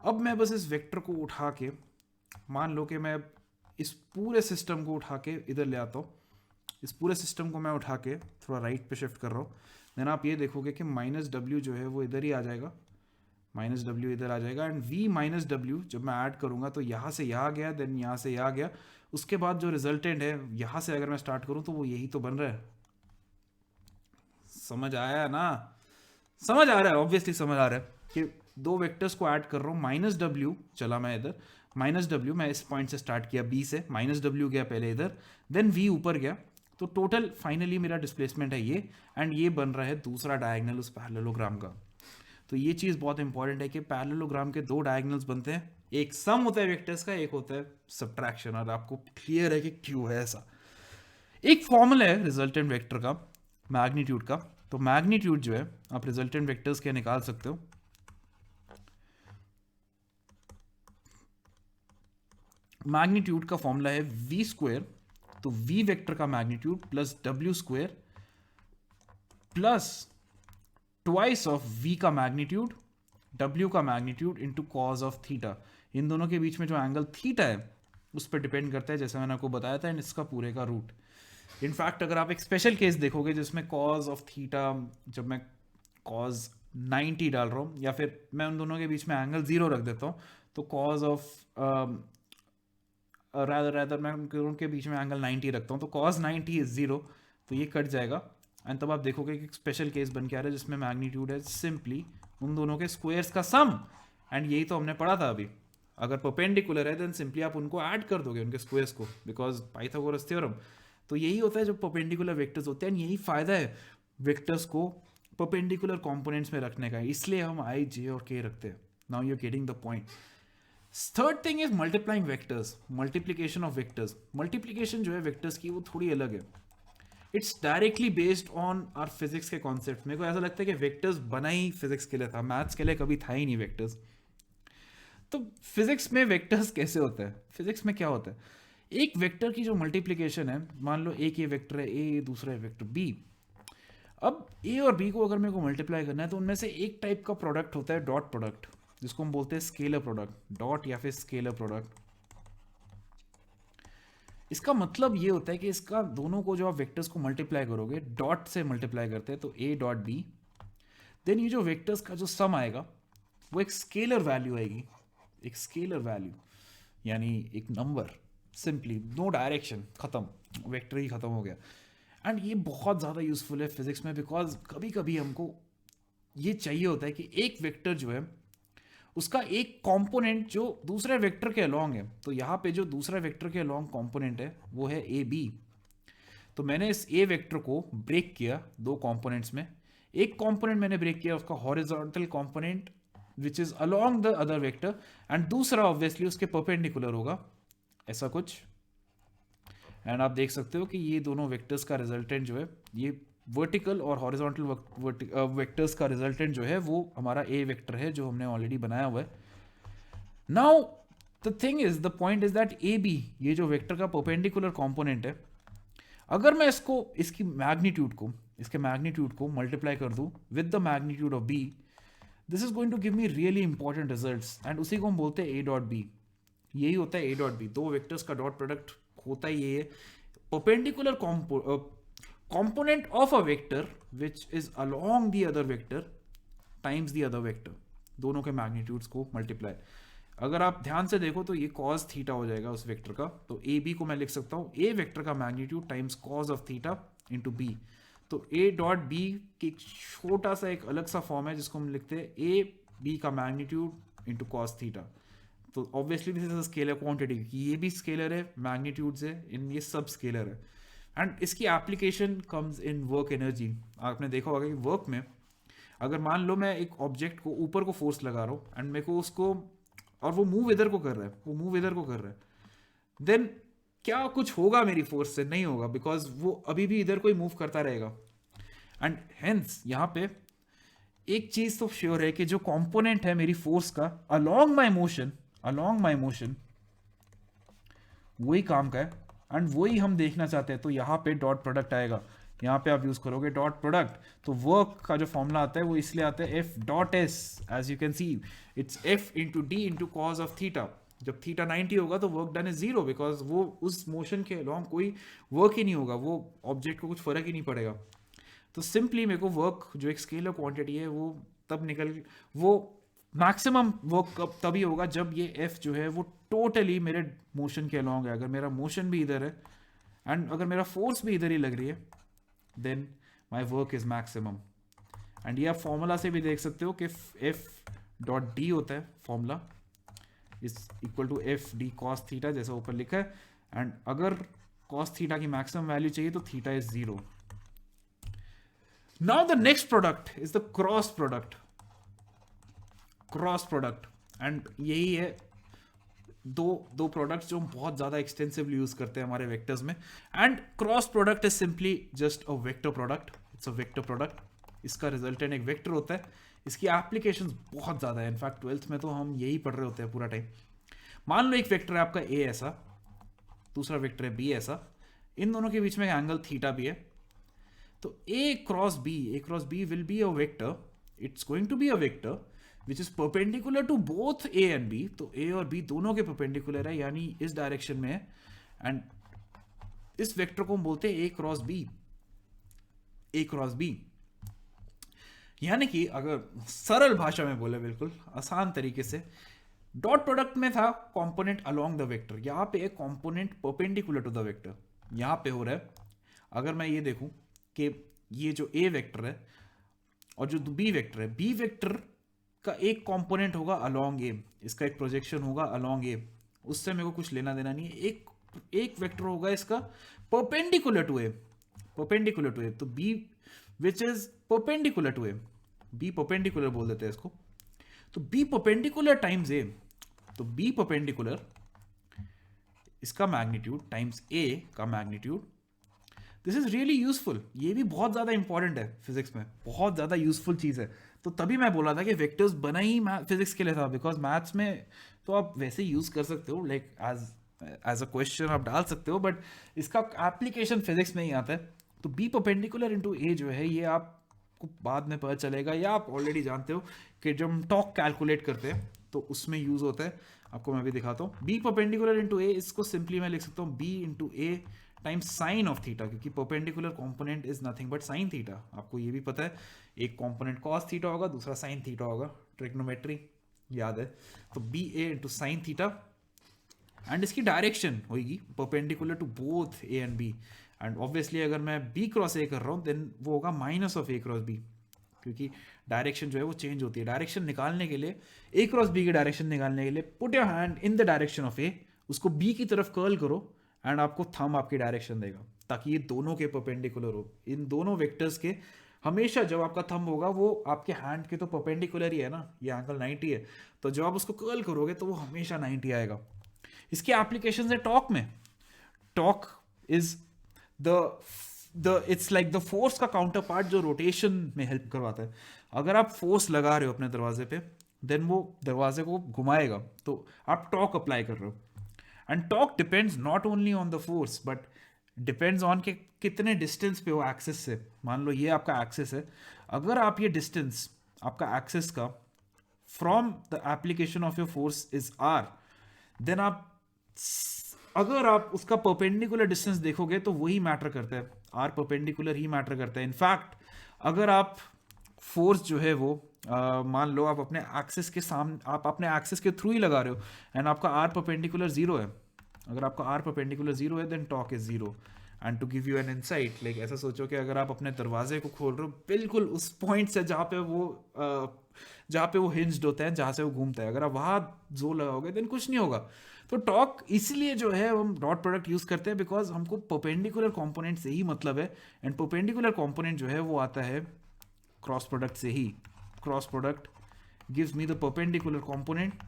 अब मैं बस इस वेक्टर को उठा के, मान लो कि मैं इस पूरे सिस्टम को उठा के इधर ले आता हूँ, इस पूरे सिस्टम को मैं उठा के थोड़ा राइट पे शिफ्ट कर रहा हूँ, देन आप ये देखोगे कि माइनस डब्ल्यू जो है वो इधर ही आ जाएगा, माइनस डब्ल्यू इधर आ जाएगा, एंड v माइनस डब्ल्यू जब मैं ऐड करूँगा तो यहाँ से यहाँ गया, देन यहाँ से यहाँ गया, उसके बाद जो रिजल्टेंट है यहाँ से अगर मैं स्टार्ट करूँ तो वो यही तो बन रहा है। समझ आया ना? समझ आ रहा है, ऑब्वियसली समझ आ रहा है कि दो वेक्टर्स को ऐड कर रहा हूँ, माइनस डब्ल्यू चला मैं इधर, माइनस डब्ल्यू मैं इस पॉइंट से स्टार्ट किया b से, माइनस डब्ल्यू गया पहले इधर, देन v ऊपर गया, तो टोटल फाइनली मेरा डिस्प्लेसमेंट है ये, एंड ये बन रहा है दूसरा डायगोनल उस पैरेललोग्राम का। तो ये चीज़ बहुत इंपॉर्टेंट है कि पैरेललोग्राम के दो डायगोनल्स बनते हैं, एक सम होता है वेक्टर्स का, एक होता है सब्ट्रैक्शन, और आपको क्लियर है कि क्यों है ऐसा। एक फॉर्मूला है रिजल्टेंट वेक्टर का, मैग्नीट्यूड का, तो मैग्नीट्यूड जो है आप रिजल्टेंट वेक्टर्स के निकाल सकते हो। मैग्नीट्यूड का फॉर्मूला है v स्क्वायर, तो v वेक्टर का magnitude plus w square plus twice of v का मैग्नीट्यूड, w का magnitude into cos of theta. इन दोनों के बीच में जो एंगल थीटा है उस पर डिपेंड करता है, जैसे मैंने आपको बताया था, एंड इसका पूरे का रूट। इनफैक्ट अगर आप एक स्पेशल केस देखोगे जिसमें कॉज ऑफ थीटा, जब मैं कॉज 90 डाल रहा हूँ, या फिर मैं उन दोनों के बीच में एंगल 0 रख देता हूँ, तो कॉज ऑफ रादर मैं उनके बीच में एंगल 90 रखता हूँ, तो कॉज 90 इज 0, तो ये कट जाएगा, एंड तब आप देखोगे कि एक स्पेशल केस बन के आ रहा है जिसमें मैग्नीट्यूड है सिंपली उन दोनों के स्क्वायर्स का सम, एंड यही तो हमने पढ़ा था अभी। अगर परपेंडिकुलर है देन सिंपली आप उनको ऐड कर दोगे उनके स्क्वायर्स को, बिकॉज पाइथागोरस थ्योरम। तो यही होता है जब परपेंडिकुलर वेक्टर्स होते हैं, यही फायदा है वेक्टर्स को परपेंडिकुलर कंपोनेंट्स में रखने का, इसलिए हम आई, जे और के रखते हैं। Now you are getting the point. Third thing is multiplying vectors, multiplication of vectors. Multiplication जो है वेक्टर्स की वो थोड़ी अलग है, it's directly based on our physics के कॉन्सेप्ट। मेरे को ऐसा लगता है कि वेक्टर्स बना ही फिजिक्स के लिए था, मैथ्स के लिए कभी था ही नहीं वेक्टर्स। तो फिजिक्स में वेक्टर्स कैसे होता है, फिजिक्स में क्या होता है, एक वेक्टर की जो मल्टीप्लिकेशन है, मान लो एक ये वेक्टर है ए, दूसरा है वेक्टर बी। अब ए और बी को अगर मेरे को मल्टीप्लाई करना है तो उनमें से एक टाइप का प्रोडक्ट होता है डॉट प्रोडक्ट, जिसको हम बोलते हैं स्केलर प्रोडक्ट, डॉट या फिर स्केलर प्रोडक्ट। इसका मतलब ये होता है कि इसका दोनों को जो आप वेक्टर्स को मल्टीप्लाई करोगे, डॉट से मल्टीप्लाई करते हैं तो ए डॉट बी, देन ये जो वेक्टर्स का जो सम आएगा वो एक स्केलर वैल्यू आएगी, एक स्केलर वैल्यू यानी एक नंबर, सिंपली नो डायरेक्शन, खत्म, वेक्टर ही खत्म हो गया। एंड ये बहुत ज़्यादा यूजफुल है फिजिक्स में, बिकॉज कभी कभी हमको ये चाहिए होता है कि एक वेक्टर जो है उसका एक कंपोनेंट जो दूसरे वेक्टर के अलोंग है, तो यहाँ पे जो दूसरा वेक्टर के अलोंग कंपोनेंट है वो है ए बी। तो मैंने इस ए वेक्टर को ब्रेक किया दो कंपोनेंट्स में, एक कंपोनेंट मैंने ब्रेक किया उसका horizontal component which is along the other vector, and दूसरा ऑब्वियसली उसके परपेंडिकुलर होगा, ऐसा कुछ। एंड आप देख सकते हो कि ये दोनों वेक्टर्स का रिजल्टेंट जो है, ये वर्टिकल और हॉरिजॉन्टल वेक्टर्स का रिजल्टेंट जो है वो हमारा ए वेक्टर है जो हमने ऑलरेडी बनाया हुआ है। Now the thing is, the point is that A B, ये जो वेक्टर का परपेंडिकुलर कंपोनेंट है, अगर मैं इसको इसकी मैग्नीट्यूड को, इसके मैग्नीट्यूड को मल्टीप्लाई कर दूं with the magnitude of B, this is going to give me really important results, and उसी को हम बोलते हैं ए डॉट बी। यही होता है ए डॉट बी, दो वेक्टर्स का डॉट प्रोडक्ट होता ही ये है। Perpendicular component of a vector which is along the other vector times the other vector, दोनों के मैग्नीट्यूड्स को मल्टीप्लाई. अगर आप ध्यान से देखो तो ये cos थीटा हो जाएगा उस वेक्टर का, तो ए बी को मैं लिख सकता हूँ ए वेक्टर का magnitude times cos of theta into B. तो ए डॉट बी की छोटा सा एक अलग सा फॉर्म है जिसको हम लिखते हैं ए बी का मैग्नीट्यूड इंटू cos थीटा. तो obviously this is a scalar quantity, ये भी स्केलर है, मैग्नीट्यूड्स है, इन ये सब स्केलर है. एंड इसकी application comes in work energy. आपने देखा होगा कि वर्क में अगर मान लो मैं एक ऑब्जेक्ट को ऊपर को फोर्स लगा रहा हूँ एंड मेरे को उसको, और वो मूव इधर को कर रहा है, वो मूव इधर को कर रहा है, देन क्या कुछ होगा मेरी फोर्स से? नहीं होगा, बिकॉज वो अभी भी इधर को ही मूव करता रहेगा. एंड हेंस यहाँ पे एक चीज तो श्योर है कि जो कंपोनेंट है मेरी फोर्स का अलोंग माई मोशन वही काम का है, एंड वही हम देखना चाहते हैं. तो यहाँ पे डॉट प्रोडक्ट आएगा, यहाँ पे आप यूज करोगे डॉट प्रोडक्ट. तो वर्क का जो फॉर्मूला आता है वो इसलिए आता है F dot S. As you can see it's F into D into cos of theta. जब थीटा 90 होगा तो work done is zero, because वो उस मोशन के अलॉन्ग कोई वर्क ही नहीं होगा, वो ऑब्जेक्ट को कुछ फर्क ही नहीं पड़ेगा. तो सिंपली मेरे को वर्क जो एक स्केलर क्वांटिटी है वो तब वो मैक्सिमम वर्क कब तभी होगा जब ये एफ जो है वो टोटली मेरे मोशन के अलॉन्ग है. अगर मेरा मोशन भी इधर है एंड अगर मेरा फोर्स भी इधर ही लग रही है, then my work is maximum. And ये आप फॉर्मूला से भी देख सकते हो कि एफ डॉट डी होता है formula is equal to F D cos theta, जैसा ऊपर लिखा है. एंड अगर कॉस थीटा की मैक्सिमम वैल्यू चाहिए तो theta is zero. Now the next product is the cross product. And यही है दो प्रोडक्ट्स जो हम बहुत ज्यादा एक्सटेंसिवली यूज करते हैं हमारे वेक्टर्स में. And cross product is simply just a vector product. It's a vector product. इसका रिजल्टेंट एक वेक्टर होता है. इसकी एप्लीकेशंस बहुत ज्यादा है. इनफैक्ट 12th में तो हम यही पढ़ रहे होते हैं पूरा टाइम. मान लो एक वेक्टर है आपका ए ऐसा, दूसरा वेक्टर है बी ऐसा, इन दोनों के बीच में एंगल थीटा भी है. तो A cross B will be a vector. It's going to be a vector which is perpendicular to both A and B. तो ए और बी दोनों के परपेंडिकुलर है, यानी इस डायरेक्शन में है. एंड इस वेक्टर को हम बोलते हैं ए क्रॉस बी. यानी कि अगर सरल भाषा में बोले, बिल्कुल आसान तरीके से, डॉट प्रोडक्ट में था कंपोनेंट अलोंग द वेक्टर, यहां पे एक component perpendicular to the vector यहां पे हो रहा है. अगर मैं ये देखूं कि ये जो ए वेक्टर है और जो बी वेक्टर है, बी वेक्टर का एक कंपोनेंट होगा अलोंग ए, इसका एक प्रोजेक्शन होगा अलोंग ए, उससे मेरे को कुछ लेना देना नहीं है. एक वेक्टर होगा इसका परपेंडिकुलर टू ए. तो B which is perpendicular to A, B perpendicular बोल देते हैं इसको. तो बी परपेंडिकुलर टाइम्स ए, तो बी परपेंडिकुलर इसका मैग्नीट्यूड टाइम्स ए का magnitude. This is really useful. ये भी बहुत ज्यादा इंपॉर्टेंट है फिजिक्स में, बहुत ज्यादा यूजफुल चीज है. तो तभी मैं बोला था कि वेक्टर्स बना ही फिजिक्स के लिए था, बिकॉज मैथ्स में तो आप वैसे यूज कर सकते हो, लाइक एज अ क्वेश्चन आप डाल सकते हो, बट इसका एप्लीकेशन फिजिक्स में ही आता है. तो बी परपेंडिकुलर इनटू ए जो है ये आपको बाद में पता चलेगा, या आप ऑलरेडी जानते हो कि जब हम टॉक कैलकुलेट करते हैं तो उसमें यूज होता है. आपको मैं भी दिखाता हूँ. बी परपेंडिकुलर इनटू ए, इसको सिंपली मैं लिख सकता हूँ B into A times sine of theta, क्योंकि perpendicular component is nothing but sine theta. आपको ये भी पता है एक कंपोनेंट कॉस थीटा होगा, दूसरा साइन थीटा होगा, ट्रिग्नोमेट्री याद है. तो B A into sine theta, and इसकी डायरेक्शन होगी perpendicular to both A and B. And obviously अगर मैं बी क्रॉस ए कर रहा हूँ देन वो होगा minus of A cross B, क्योंकि डायरेक्शन जो है वो चेंज होती है. डायरेक्शन निकालने के लिए, ए क्रॉस बी की डायरेक्शन निकालने के लिए, put your hand in the direction of A, उसको बी की तरफ कर्ल करो एंड आपको थंब आपकी डायरेक्शन देगा, ताकि ये दोनों के परपेंडिकुलर हो. इन दोनों वेक्टर्स के हमेशा जब आपका थंब होगा वो आपके हैंड के तो परपेंडिकुलर ही है ना, ये एंगल 90 है, तो जब आप उसको कर्ल करोगे तो वो हमेशा 90 आएगा. इसकी एप्लीकेशंस है टॉक में. Talk is it's like the force का काउंटर पार्ट जो रोटेशन में हेल्प करवाता है. अगर आप फोर्स लगा रहे हो अपने दरवाजे पे, देन वो दरवाजे को घुमाएगा, तो आप टॉक अप्लाई कर रहे हो. And talk depends not only on the force but depends on के कितने डिस्टेंस पे हो एक्सिस से. मान लो ये आपका एक्सिस है, अगर आप ये डिस्टेंस आपका एक्सिस का from the application of your force is R, then आप अगर आप उसका परपेंडिकुलर डिस्टेंस देखोगे तो वही मैटर करता है, आर परपेंडिकुलर ही मैटर करता है। इनफैक्ट अगर आप फोर्स जो है वो मान लो आप अपने एक्सिस के सामने, आप अपने एक्सिस के थ्रू ही लगा रहे हो एंड आपका आर परपेंडिकुलर जीरो है, अगर आपका आर परपेंडिकुलर जीरो है then torque is zero. And to give you an insight, like ऐसा सोचो कि अगर आप अपने दरवाजे को खोल रहे हो बिल्कुल उस पॉइंट से जहाँ पे वो हिंज्ड होता है, जहाँ से वो घूमता है, अगर आप वहाँ जोर लगाओगे देन कुछ नहीं होगा। तो टॉक इसलिए जो है हम डॉट प्रोडक्ट यूज करते हैं बिकॉज हमको परपेंडिकुलर कंपोनेंट से ही मतलब है, एंड परपेंडिकुलर कंपोनेंट जो है वो आता है क्रॉस प्रोडक्ट से ही। Cross product gives me the perpendicular component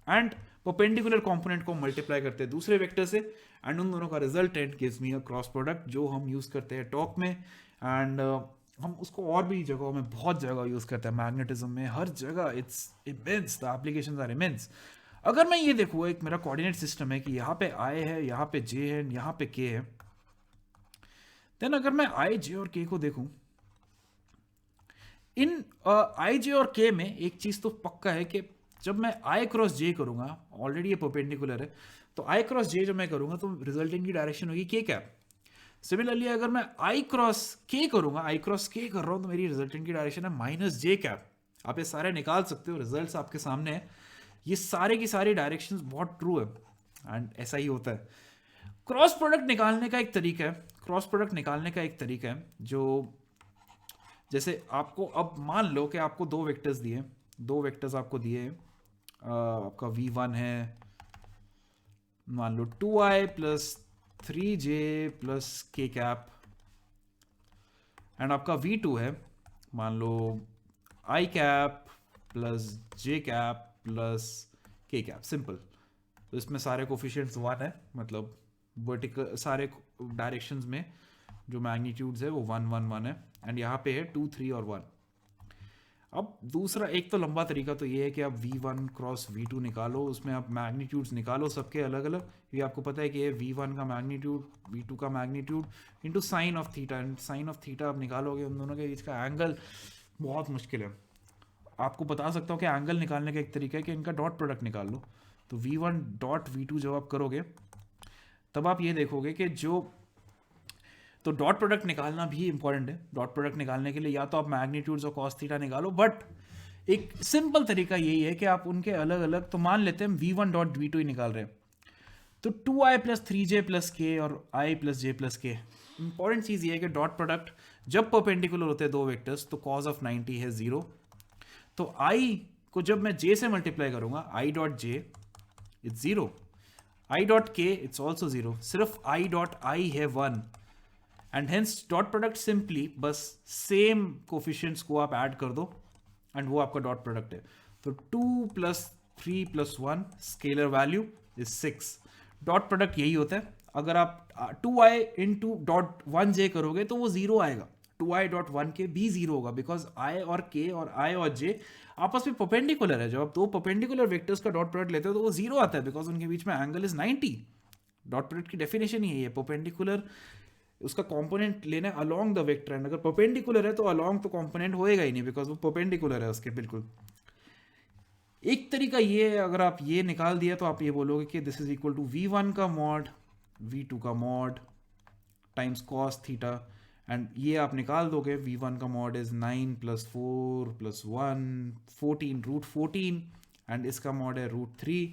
and perpendicular component को मल्टीप्लाई करते हैं दूसरे वेक्टर से एंड उन दोनों का resultant gives me a cross product, जो हम यूज करते हैं टॉक में। एंड हम उसको और भी जगहों में, बहुत जगह यूज करते हैं, मैग्नेटिज्म में, हर जगह। It's immense, the applications are immense. अगर मैं ये देखूँ, एक मेरा कोऑर्डिनेट सिस्टम है कि यहाँ पे आई है, यहाँ पे जे है, यहाँ पे के है, देन अगर मैं आई, जे और के को देखूं, इन आई, जे और के में एक चीज तो पक्का है कि जब मैं आई क्रॉस जे करूंगा, ऑलरेडी ये परपेंडिकुलर है, तो आई क्रॉस जे जब मैं करूंगा तो रिजल्टेंट की डायरेक्शन होगी के कैप। सिमिलरली अगर मैं आई क्रॉस के करूंगा, आई क्रॉस के कर रहा हूं, तो मेरी रिजल्टेंट की डायरेक्शन है माइनस जे कैप। आप ये सारे निकाल सकते हो, रिजल्ट्स आपके सामने है, ये सारे की सारी डायरेक्शंस बहुत ट्रू है एंड ऐसा ही होता है। क्रॉस प्रोडक्ट निकालने का एक तरीका है, क्रॉस प्रोडक्ट निकालने का एक तरीका है जो, जैसे आपको अब मान लो कि आपको दो वेक्टर्स दिए, दो वेक्टर्स आपको दिए, आपका v1 है मान लो 2i plus 3j plus k cap, and आपका v2 है मान लो i cap plus j cap plus k cap, simple. तो इसमें सारे कोफिशिएंट्स 1 है, मतलब वर्टिकल सारे डायरेक्शंस में जो मैग्नीट्यूड्स है वो 1 1 1 है, एंड यहाँ पे है 2 3 और 1। अब दूसरा एक तो लंबा तरीका तो ये है कि आप v1 क्रॉस v2 निकालो, उसमें आप मैग्नीट्यूड्स निकालो सबके अलग अलग। ये आपको पता है कि ये v1 का मैग्नीट्यूड, v2 का magnitude into sine of theta, and sine of theta आप निकालोगे, उन दोनों के बीच का एंगल बहुत मुश्किल है। आपको बता सकता हूँ कि एंगल निकालने का एक तरीका है कि इनका डॉट प्रोडक्ट निकाल लो। तो v1 डॉट v2 जब आप करोगे तब आप ये देखोगे कि जो, तो डॉट प्रोडक्ट निकालना भी इंपॉर्टेंट है। डॉट प्रोडक्ट निकालने के लिए या तो आप मैग्नीट्यूड्स और कॉस थीटा निकालो, बट एक सिंपल तरीका यही है कि आप उनके अलग अलग, तो मान लेते हैं v1 डॉट v2 ही निकाल रहे हैं, तो 2i plus 3j plus k और i plus j plus k। Important चीज ये है कि डॉट प्रोडक्ट जब परपेंडिकुलर होते हैं दो वेक्टर्स तो cos ऑफ 90 है 0, तो i को जब मैं j से मल्टीप्लाई करूंगा, i dot j it's 0, i dot k it's also 0, सिर्फ i डॉट i है 1, and hence dot product simply बस सेम कोफिशिएंट्स को आप ऐड कर दो एंड वो आपका डॉट प्रोडक्ट है। तो 2 plus 3 plus 1 scalar value is 6। Dot product यही होता है। अगर आप 2i इंटू डॉट 1j करोगे तो वो 0 आएगा, 2i डॉट 1k भी 0 होगा, बिकॉज i और k और i और j आपस में परपेंडिकुलर है। जब आप दो परपेंडिकुलर वेक्टर्स का डॉट प्रोडक्ट लेते हो तो वो 0 आता है, बिकॉज उनके बीच में एंगल इज 90। डॉट प्रोडक्ट की डेफिनेशन यही है, परपेंडिकुलर उसका कंपोनेंट लेना है अलोंग द वेक्टर, एंड अगर परपेंडिकुलर है तो अलोंग तो कंपोनेंट होएगा ही नहीं, बिकॉज वो परपेंडिकुलर है उसके बिल्कुल। एक तरीका ये है, अगर आप ये निकाल दिया तो आप ये बोलोगे कि this is equal to v1 का मॉड v2 का mod times cos theta, and ये आप निकाल दोगे। v1 का mod is 9 plus 4 plus 1 14 root 14, and इसका मॉड है रूट 3,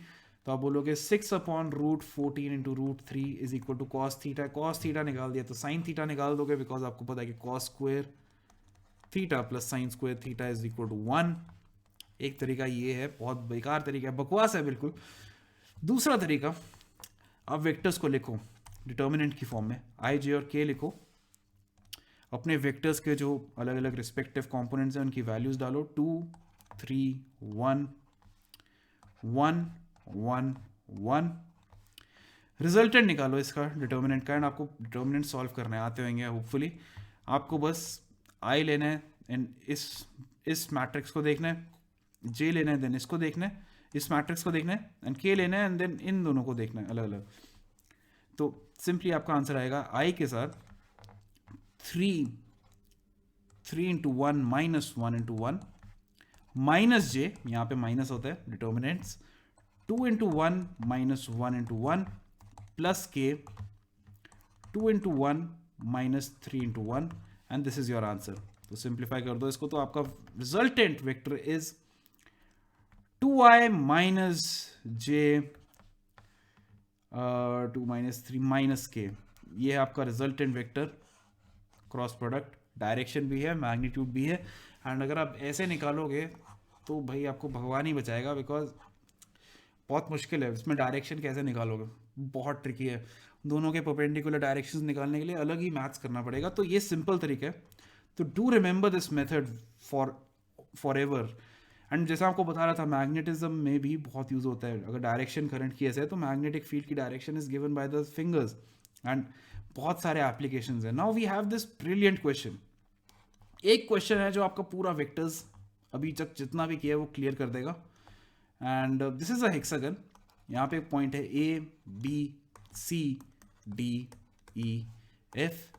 तो आप बोलोगे 6 upon root 14 into root 3 is equal to cos theta. Cos theta निकाल दिया तो साइन थीटा निकाल दोगे, बिकॉज आपको पता है कि cos square theta plus sine square theta is equal to 1। एक तरीका ये है, बहुत बेकार तरीका है, बकवास है बिल्कुल। दूसरा तरीका, आप वेक्टर्स को लिखो डिटर्मिनेंट की फॉर्म में, आई जे और के लिखो, अपने वेक्टर्स के जो अलग अलग रिस्पेक्टिव कंपोनेंट्स हैं उनकी वैल्यूज डालो, 2 3 1 1 1 1, रिजल्टेंट निकालो इसका डिटर्मिनेंट का, एंड आपको डिटर्मिनेंट सॉल्व करने आते होंगे होपफुली। आपको बस आई लेना है एंड इस मैट्रिक्स को देखना है, जे लेना है, देन इसको देखना है, इस मैट्रिक्स को देखना है, एंड के लेना है, एंड देन इन दोनों को देखना है अलग अलग। तो सिंपली आपका आंसर आएगा आई के साथ 3 इंटू 1 माइनस 1 इंटू 1 माइनस जे, यहाँ पे माइनस होता है determinants, 2 into 1 minus 1 into 1 plus k 2 into 1 minus 3 into 1 and this is your answer. तो सिंप्लीफाई कर दो इसको तो आपका resultant vector is 2i minus j 2 minus 3 minus k. ये है आपका resultant vector, cross product, direction भी है, मैग्नीट्यूड भी है. एंड अगर आप ऐसे निकालोगे तो भाई आपको भगवान ही बचाएगा, बिकॉज बहुत मुश्किल है. इसमें डायरेक्शन कैसे निकालोगे, बहुत ट्रिकी है. दोनों के परपेंडिकुलर डायरेक्शंस निकालने के लिए अलग ही मैथ्स करना पड़ेगा. तो ये सिंपल तरीका है. तो do remember this method for ever. And जैसा आपको बता रहा था, मैग्नेटिज्म में भी बहुत यूज होता है. अगर डायरेक्शन करंट की ऐसे है तो मैग्नेटिक फील्ड की direction is given by the fingers and बहुत सारे एप्लीकेशंस है. Now we have this brilliant question. एक क्वेश्चन है जो आपका पूरा वेक्टर्स अभी तक जितना भी किया है वो क्लियर कर देगा. And this is a hexagon. यहाँ पे एक पॉइंट है A B C D E F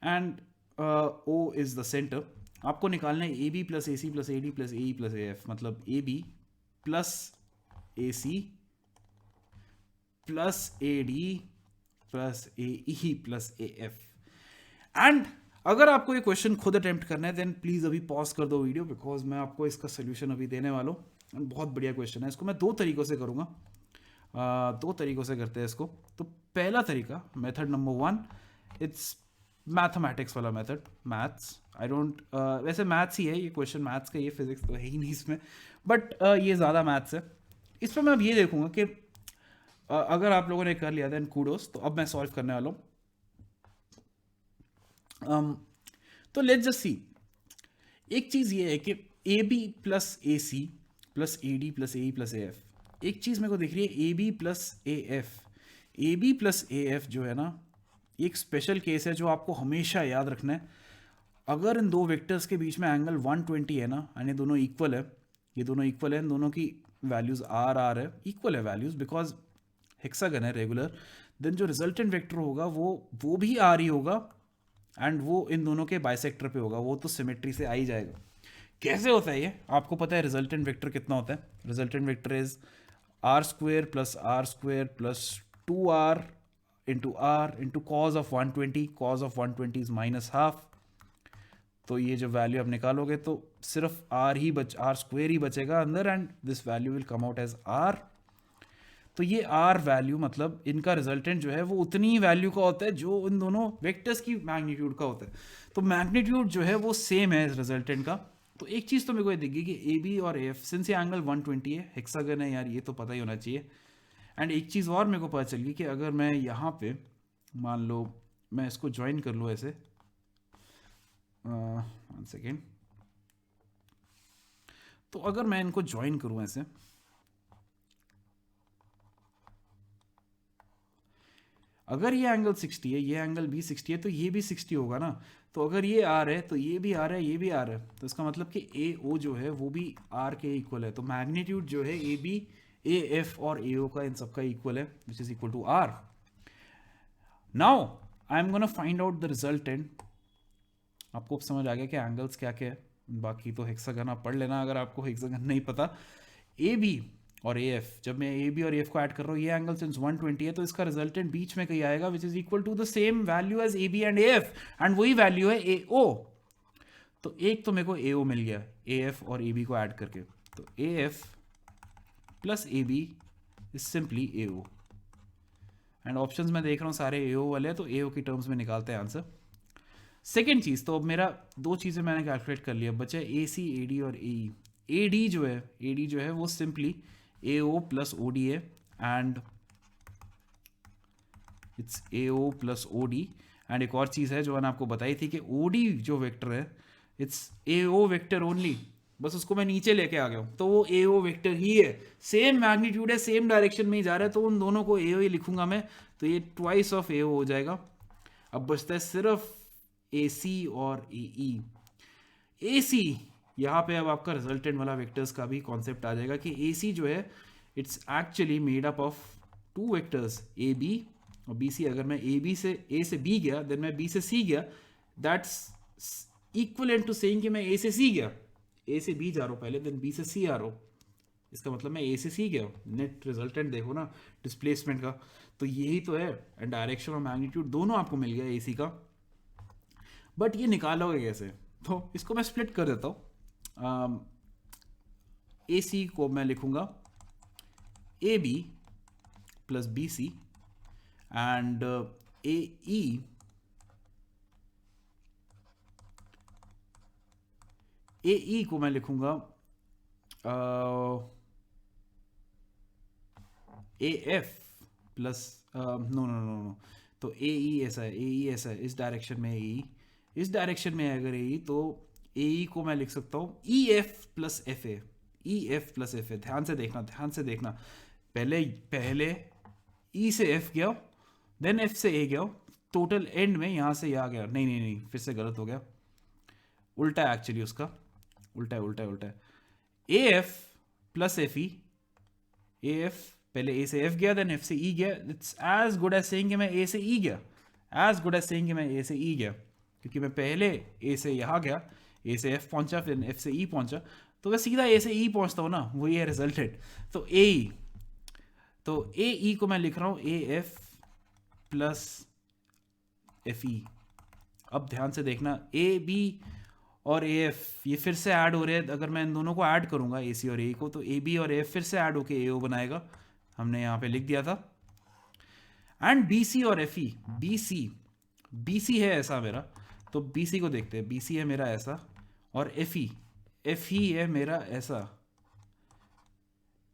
and O is the centre. आपको निकालना है A B plus A C plus A D plus A E plus A F, मतलब A B plus A C plus A D plus A E plus A F. And अगर आपको ये question खुद attempt करना है then please अभी pause कर दो वीडियो, बिकॉज मैं आपको इसका सोल्यूशन अभी देने वाला हूँ. एंड बहुत बढ़िया क्वेश्चन है. इसको मैं दो तरीकों से करूँगा. दो तरीकों से करते हैं इसको. तो पहला तरीका, मेथड नंबर 1, इट्स मैथमेटिक्स वाला मेथड, मैथ्स. आई डोंट वैसे मैथ्स ही है ये क्वेश्चन, मैथ्स का, ये फिजिक्स तो है ही नहीं इसमें, बट ये ज़्यादा मैथ्स है. इस पर मैं अब ये देखूंगा कि अगर आप लोगों ने कर लिया देन कूडोस. तो अब मैं सॉल्व करने वाला हूँ. तो लेट्स जस्ट सी. एक चीज़ ये है कि A B plus A C plus A D plus A E plus A F. एक चीज़ मेरे को दिख रही है, A B plus A F. A B plus A F जो है ना, एक स्पेशल केस है जो आपको हमेशा याद रखना है. अगर इन दो वेक्टर्स के बीच में एंगल 120 है ना, यानी दोनों इक्वल है, ये दोनों इक्वल है, इन दोनों की वैल्यूज आर आर है, इक्वल है वैल्यूज, बिकॉज हेक्सागन है रेगुलर, देन जो रिजल्टेंट वेक्टर होगा वो भी आर ही होगा एंड वो इन दोनों के बाइसेक्टर पे होगा. वो तो सिमेट्री से आ ही जाएगा. कैसे होता है ये आपको पता है. रिजल्टेंट वेक्टर कितना होता है. Resultant vector is R square plus 2r into R into cos of 120. Cos of 120 is minus half. तो ये जो वैल्यू आप निकालोगे तो सिर्फ आर स्क्वेयर ही बचेगा अंदर and this value will come out as R. तो ये आर वैल्यू मतलब इनका रिजल्टेंट जो है वो उतनी ही वैल्यू का होता है जो इन दोनों वेक्टर्स की मैग्नीट्यूड का होता है. तो मैग्नीट्यूड जो है वो सेम है रिजल्टेंट का. तो एक चीज़ तो मेरे को ये दिखी कि ए बी और एफ, सिंस ये एंगल 120 है, हेक्सागन है यार, ये तो पता ही होना चाहिए. एंड एक चीज़ और मेरे को पता चल गई कि अगर मैं यहाँ पे मान लो मैं इसको ज्वाइन कर लूँ ऐसे, 1 सेकेंड. तो अगर मैं इनको ज्वाइन करूँ ऐसे, अगर ये एंगल 60 है, ये एंगल भी 60 है, तो ये भी 60 होगा ना. तो अगर ये आर है तो ये भी आर है, ये भी आर है. तो इसका मतलब कि ए ओ जो है वो भी आर के इक्वल है. तो मैग्नीट्यूड जो है ए बी ए एफ और ए ओ का, इन सबका इक्वल है, which is equal to R. Now I am gonna find out the resultant. आपको समझ आ गया कि एंगल्स क्या क्या है. बाकी तो हेक्सागन आप पढ़ लेना अगर आपको हेक्सागन नहीं पता. ए बी और ए एफ, जब मैं ए बी और एफ को ऐड कर रहा हूँ, ये एंगल सिंस 120 है तो इसका रिजल्टेंट बीच में कहीं आएगा which is equal to the same value as A B and A F. And वही वैल्यू है ए ओ. तो एक तो मेरे को ए ओ मिल गया ए एफ और ए बी को ऐड करके. तो A F plus A B is simply A O. And options मैं देख रहा हूँ सारे ए ओ वाले हैं, तो ए ओ की टर्म्स में निकालते हैं आंसर. सेकेंड चीज़, तो अब मेरा दो चीज़ें मैंने कैलकुलेट कर लिया, बचा ए सी ए डी और ए ई. ए डी जो है वो simply A O plus O D है and it's A O plus O D. And एक और चीज़ है जो मैंने आपको बताई थी कि ओ डी जो वेक्टर है it's A O vector only. बस उसको मैं नीचे लेके आ गया हूँ तो वो ए ओ वेक्टर ही है, सेम मैग्नीट्यूड है, सेम डायरेक्शन में ही जा रहा है, तो उन दोनों को ए ओ ही लिखूंगा मैं. तो ये ट्वाइस ऑफ ए ओ हो जाएगा. अब बचता है सिर्फ ए सी और ए ई. ए सी यहाँ पे अब आपका रिजल्टेंट वाला वेक्टर्स का भी कॉन्सेप्ट आ जाएगा कि ए सी जो है it's actually made up of two vectors A B और बी सी. अगर मैं ए बी से ए से बी गया देन मैं बी से सी गया, दैट्स इक्वलेंट टू सेइंग कि मैं ए से सी गया, ए से बी जा रहा हूँ पहले देन बी से सी आ रहा हूँ. इसका मतलब मैं ए से सी गया, नेट रिजल्टेंट देखो ना डिस्प्लेसमेंट का, तो यही तो है। एंड डायरेक्शन और मैग्नीट्यूड दोनों आपको मिल गया ए सी का, बट ये निकालोगे कैसे? तो इसको मैं स्प्लिट कर देता हूँ। ए सी को मैं लिखूंगा A B plus B C, and A E को मैं लिखूंगा A F plus, no no no no, तो ए ई ऐसा है, ए ई ऐसा है, इस डायरेक्शन में ए ई, इस डायरेक्शन में है अगर ए ई, तो ए ई को मैं लिख सकता हूँ E F plus F A, E F plus F A. ध्यान से देखना, ध्यान से देखना, पहले पहले ई से एफ गया, देन एफ से ए गया, टोटल एंड में यहाँ से यहाँ गया, नहीं नहीं नहीं, फिर से गलत हो गया, उल्टा है एक्चुअली उसका, उल्टा है उल्टा है उल्टा है। ए F plus F E, A F पहले ए से एफ गया, देन एफ से ई गया, it's as good as saying कि मैं ए से ई गया, एज गुड एज सेइंग कि मैं ए से ई गया, क्योंकि मैं पहले ए से यहाँ गया, ए से एफ पहुंचा, फिर एफ से ई पहुंचा, तो मैं सीधा ए से ई पहुंचता हूँ ना, वही है रिजल्टेड। तो ए ई, तो ए ई को मैं लिख रहा हूँ ए एफ प्लस एफ ई। अब ध्यान से देखना, ए बी और ए एफ ये फिर से ऐड हो रहे हैं, अगर मैं इन दोनों को ऐड करूंगा ए सी और ए को, तो ए बी और एफ फिर से ऐड होके ए ओ बनाएगा, हमने यहाँ पे लिख दिया था। एंड बी सी और एफ ई, बी सी है ऐसा मेरा, तो बी सी को देखते हैं, बी सी है मेरा ऐसा, और एफ ई है मेरा ऐसा,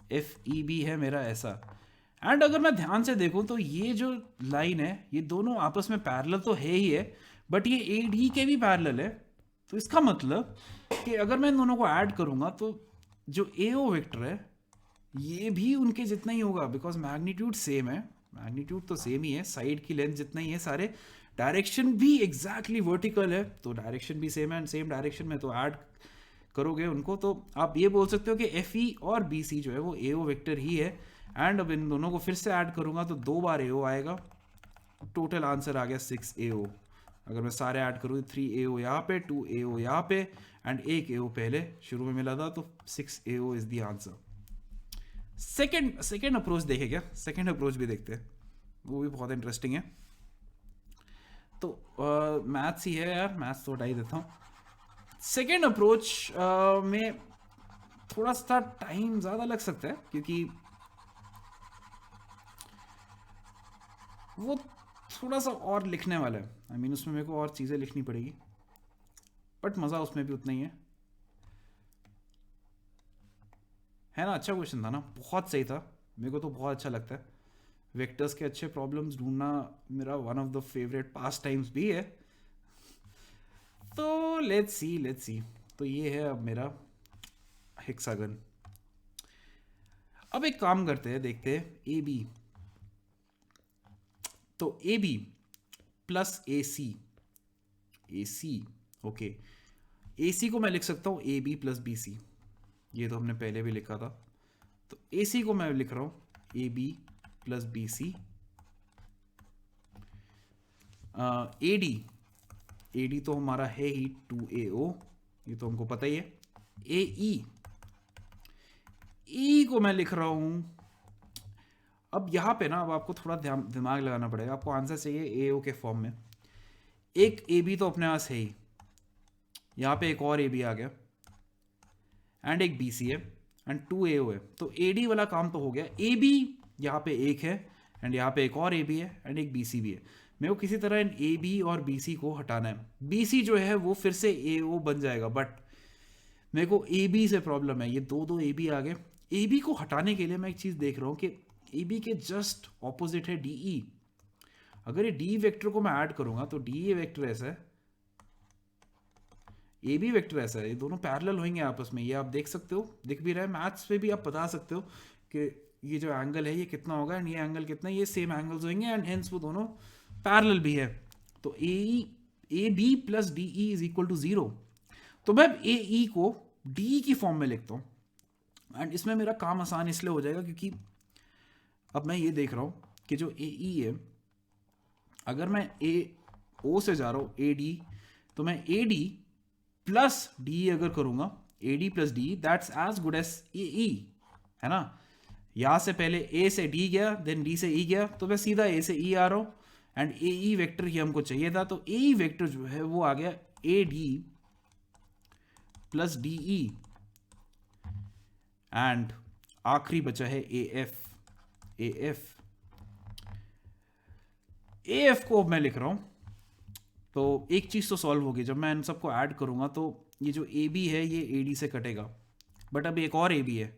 एफ ई बी है मेरा ऐसा। एंड अगर मैं ध्यान से देखूं तो ये जो लाइन है ये दोनों आपस में पैरेलल तो है ही है, बट ये ए डी के भी पैरेलल है, तो इसका मतलब कि अगर मैं इन दोनों को ऐड करूंगा तो जो ए ओ वेक्टर है ये भी उनके जितना ही होगा, बिकॉज मैग्नीट्यूड सेम है, मैग्नीट्यूड तो सेम ही है, साइड की लेंथ जितना ही है सारे, डायरेक्शन भी एग्जैक्टली वर्टिकल है, तो डायरेक्शन भी सेम है, एंड सेम डायरेक्शन में तो ऐड करोगे उनको, तो आप ये बोल सकते हो कि एफ ई और बी सी जो है वो ए ओ वेक्टर ही है। एंड अब इन दोनों को फिर से ऐड करूंगा तो 2 बार ए ओ आएगा, टोटल आंसर आ गया 6 ए ओ। अगर मैं सारे ऐड करूँ 3 ए ओ यहाँ पे, 2 ए ओ यहाँ पे, एंड 1 ए ओ पहले शुरू में मिला था, तो 6 A O is the answer. Second approach देखे क्या, सेकेंड अप्रोच भी देखते हैं, वो भी बहुत इंटरेस्टिंग है। तो मैथ्स ही है यार, मैथ्स तो हटा ही देता हूँ। सेकेंड अप्रोच में थोड़ा सा टाइम ज़्यादा लग सकता है, क्योंकि वो थोड़ा सा और लिखने वाला है, आई मीन उसमें मेरे को और चीज़ें लिखनी पड़ेगी, बट मज़ा उसमें भी उतना ही है ना। अच्छा क्वेश्चन था ना, बहुत सही था, मेरे को तो बहुत अच्छा लगता है, वेक्टर्स के अच्छे प्रॉब्लम्स ढूंढना मेरा one of the favourite pass times भी है। तो लेट्स सी, तो ये है अब मेरा हेक्सागन। अब एक काम करते हैं, देखते हैं ए बी, तो A B plus A C, okay, A C को मैं लिख सकता हूँ A B plus B C, ये तो हमने पहले भी लिखा था, तो ए सी को मैं लिख रहा हूँ A B plus B C. A D तो हमारा है ही 2 ए ओ, ये तो हमको पता ही है। ए ई को मैं लिख रहा हूँ, अब यहाँ पे ना अब आपको थोड़ा दिमाग लगाना पड़ेगा, आपको आंसर चाहिए ए ओ के फॉर्म में। एक ए बी तो अपने पास है ही, यहाँ पे एक और ए बी आ गया, एंड एक बी सी है, एंड 2 ए ओ है, तो ए डी वाला काम तो हो गया। ए बी यहाँ पे एक है, एंड यहाँ पे एक और ए बी है, एंड एक बी सी भी है, मेरे को किसी तरह इन ए बी और बी सी को हटाना है। बी सी जो है वो फिर से ए ओ बन जाएगा, बट मेरे को ए बी से प्रॉब्लम है, ये दो ए बी आ गए। ए बी को हटाने के लिए मैं एक चीज़ देख रहा हूँ कि ए बी के जस्ट ऑपोजिट है डी ई, अगर ये डी वेक्टर को मैं ऐड करूंगा तो डी ए वेक्टर ऐसा है, ए बी वेक्टर ऐसा है, ये दोनों पैरेलल होंगे आपस में, ये आप देख सकते हो, दिख भी रहा है, मैथ्स पे भी आप बता सकते हो कि ये जो एंगल है ये कितना होगा, एंड ये एंगल कितना, ये सेम एंगल्स होंगे, एंड हेंस वो दोनों पैरेलल भी है। तो A B plus D E is equal to 0, तो मैं ए ई को डी की फॉर्म में लिखता हूँ, एंड इसमें मेरा काम आसान इसलिए हो जाएगा क्योंकि अब मैं ये देख रहा हूँ कि जो ए ई है, अगर मैं ए ओ से जा रहा हूँ ए डी, तो मैं ए डी प्लस डी अगर करूँगा, A D plus D that's as good as A E, है ना। यहाँ से पहले ए से डी गया, देन डी से ई गया, तो मैं सीधा ए से ई आ रहा हूँ, एंड ए ई वेक्टर ही हमको चाहिए था, तो ए ई वेक्टर जो है वो आ गया ए D plus D E, and आखिरी बचा है ए एफ। ए एफ को मैं लिख रहा हूं, तो एक चीज तो सॉल्व होगी, जब मैं इन सबको ऐड करूंगा तो ये जो ए बी है ये ए डी से कटेगा, बट अब एक और ए बी है,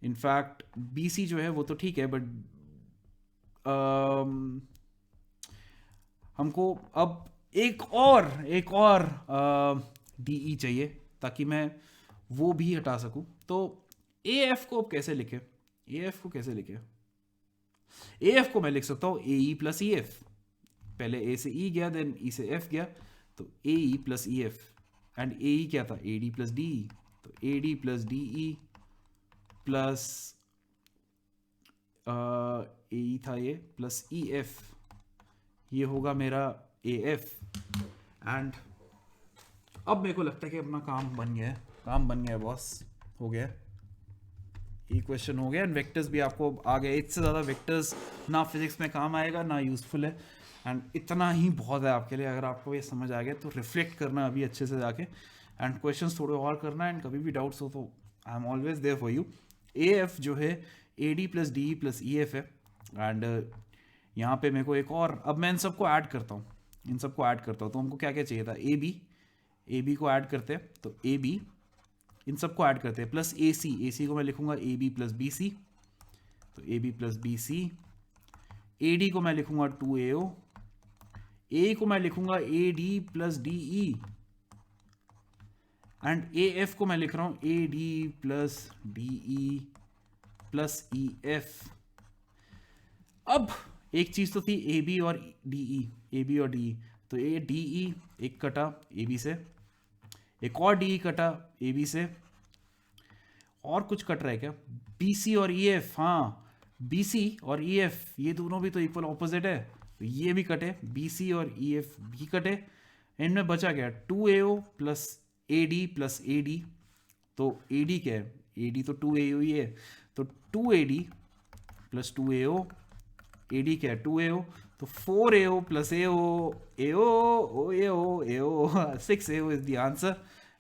इनफैक्ट बी सी जो है वो तो ठीक है, बट हमको अब एक और डी ई चाहिए ताकि मैं वो भी हटा सकूं। तो ए एफ को अब कैसे लिखे, ए एफ को मैं लिख सकता हूं ए ई प्लस ई एफ, पहले ए से ई गया, देन ई से एफ गया, तो A E plus E F, and A E क्या था, A D plus D E, तो A D plus D E plus A E था ये, प्लस ई एफ, ये होगा मेरा ए एफ। एंड अब मेरे को लगता है कि अपना काम बन गया है बॉस, हो गया, ये क्वेश्चन हो गया, एंड वेक्टर्स भी आपको आ गए। इससे ज़्यादा वेक्टर्स ना फिजिक्स में काम आएगा ना यूजफुल है, एंड इतना ही बहुत है आपके लिए। अगर आपको ये समझ आ गया तो रिफ्लेक्ट करना अभी अच्छे से जाके, एंड क्वेश्चंस थोड़े और करना, एंड कभी भी डाउट्स हो तो I am always there for you. A F जो है A D plus D E plus E F है, एंड यहाँ पे मेरे को एक और, अब मैं इन सबको ऐड करता हूँ, तो हमको क्या क्या चाहिए था, ए बी को ऐड करते हैं, तो ए बी इन सबको ऐड करते हैं, प्लस ए सी को मैं लिखूंगा A B plus B C, तो A B plus B C, A D को मैं लिखूंगा 2AO, ए को मैं लिखूंगा A D plus D E, and A F को मैं लिख रहा हूं A D plus D E plus E F. अब एक चीज तो थी ए बी और डी ई, तो ए डी ई एक कटा ए बी से, एक और डी ई कटा ए बी से, और कुछ कट रहा है क्या, बी सी और ई एफ, हाँ बी सी और ई एफ ये दोनों भी तो इक्वल ऑपोजिट है, तो ये भी कटे, बी सी और ई एफ भी कटे, इनमें बचा गया 2AO plus A D plus A D, तो ए डी क्या है, ए डी तो 2AO ही है, तो 2AD plus 2AO, A D क्या है 2AO, तो 4AO plus AO, 6AO is the answer,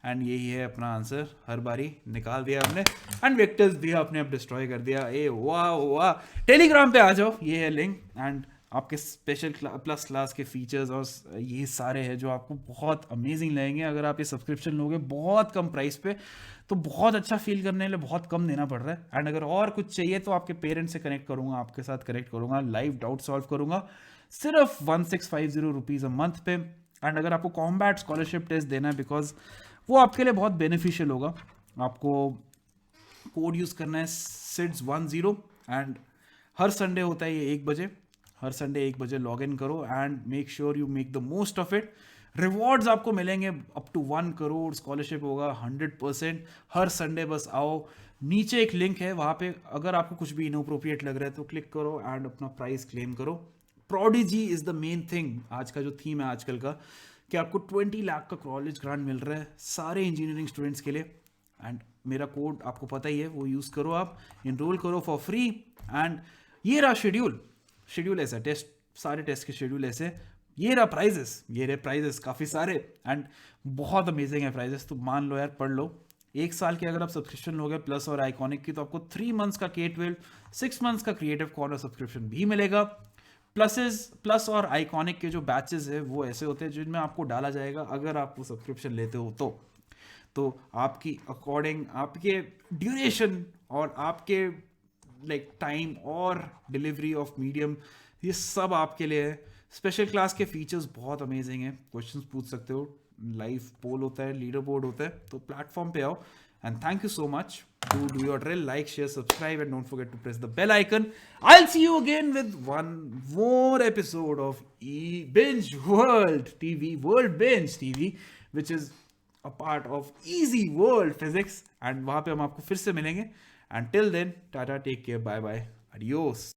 and यही है अपना आंसर। हर बारी निकाल दिया हमने, एंड वेक्टर्स भी आपने अब डिस्ट्रॉय कर दिया। वाह, टेलीग्राम पे आ जाओ, ये है लिंक, एंड आपके स्पेशल प्लस क्लास के फीचर्स और ये सारे हैं जो आपको बहुत अमेजिंग लगेंगे अगर आप ये सब्सक्रिप्शन लोगे बहुत कम प्राइस पे, तो बहुत अच्छा फील करने के लिए बहुत कम देना पड़ रहा है। एंड अगर और कुछ चाहिए तो आपके पेरेंट्स से कनेक्ट करूंगा, आपके साथ कनेक्ट करूंगा, लाइव डाउट सॉल्व करूंगा, सिर्फ 1650 रुपीज़ अ मंथ पे। एंड अगर आपको कॉम्बैट स्कॉलरशिप टेस्ट देना है, बिकॉज वो आपके लिए बहुत बेनिफिशियल होगा, आपको कोड यूज़ करना है SIDS10, एंड हर संडे होता है ये 1 बजे, हर संडे 1 बजे लॉग इन करो, and make sure you make the most of it. Rewards आपको मिलेंगे अप टू 1 करोड़, स्कॉलरशिप होगा 100%, हर संडे बस आओ, नीचे एक लिंक है, वहाँ पे अगर आपको कुछ भी इनअप्रोप्रिएट लग रहा है तो क्लिक करो एंड अपना प्राइस क्लेम करो। Prodigy is the main thing, आज का जो थीम है आजकल का, कि आपको 20 लाख का कॉलेज ग्रांट मिल रहा है सारे इंजीनियरिंग स्टूडेंट्स के लिए, एंड मेरा कोड आपको पता ही है, वो यूज़ करो, आप इनरोल करो फॉर फ्री। एंड ये रहा शेड्यूल ऐसा, टेस्ट सारे टेस्ट के शेड्यूल ऐसे, ये रहा प्राइजेस काफ़ी सारे, एंड बहुत अमेजिंग है प्राइजेस, तो मान लो यार, पढ़ लो। 1 साल के अगर आप सब्सक्रिप्शन लोगे प्लस और आइकॉनिक की, तो आपको 3 मंथ्स का K12, 6 मंथ्स का क्रिएटिव कॉर्नर सब्सक्रिप्शन भी मिलेगा। प्लस और आइकॉनिक के जो बैचेस है वो ऐसे होते हैं जिनमें आपको डाला जाएगा अगर आप वो सब्सक्रिप्शन लेते हो तो आपकी अकॉर्डिंग आपके ड्यूरेशन और आपके लाइक टाइम और डिलीवरी ऑफ मीडियम, ये सब आपके लिए है। स्पेशल क्लास के फीचर्स बहुत अमेजिंग है, क्वेश्चंस पूछ सकते हो, लाइव पोल होता है, लीडर बोर्ड होता है, तो प्लेटफॉर्म पे आओ। And thank you so much. Do your drill, like, share, subscribe, and don't forget to press the bell icon. I'll see you again with one more episode of Binge World Bench TV, which is a part of Easy World Physics. And वहाँ पे हम आपको फिर से मिलेंगे. And till then, tata, take care, bye bye, adios.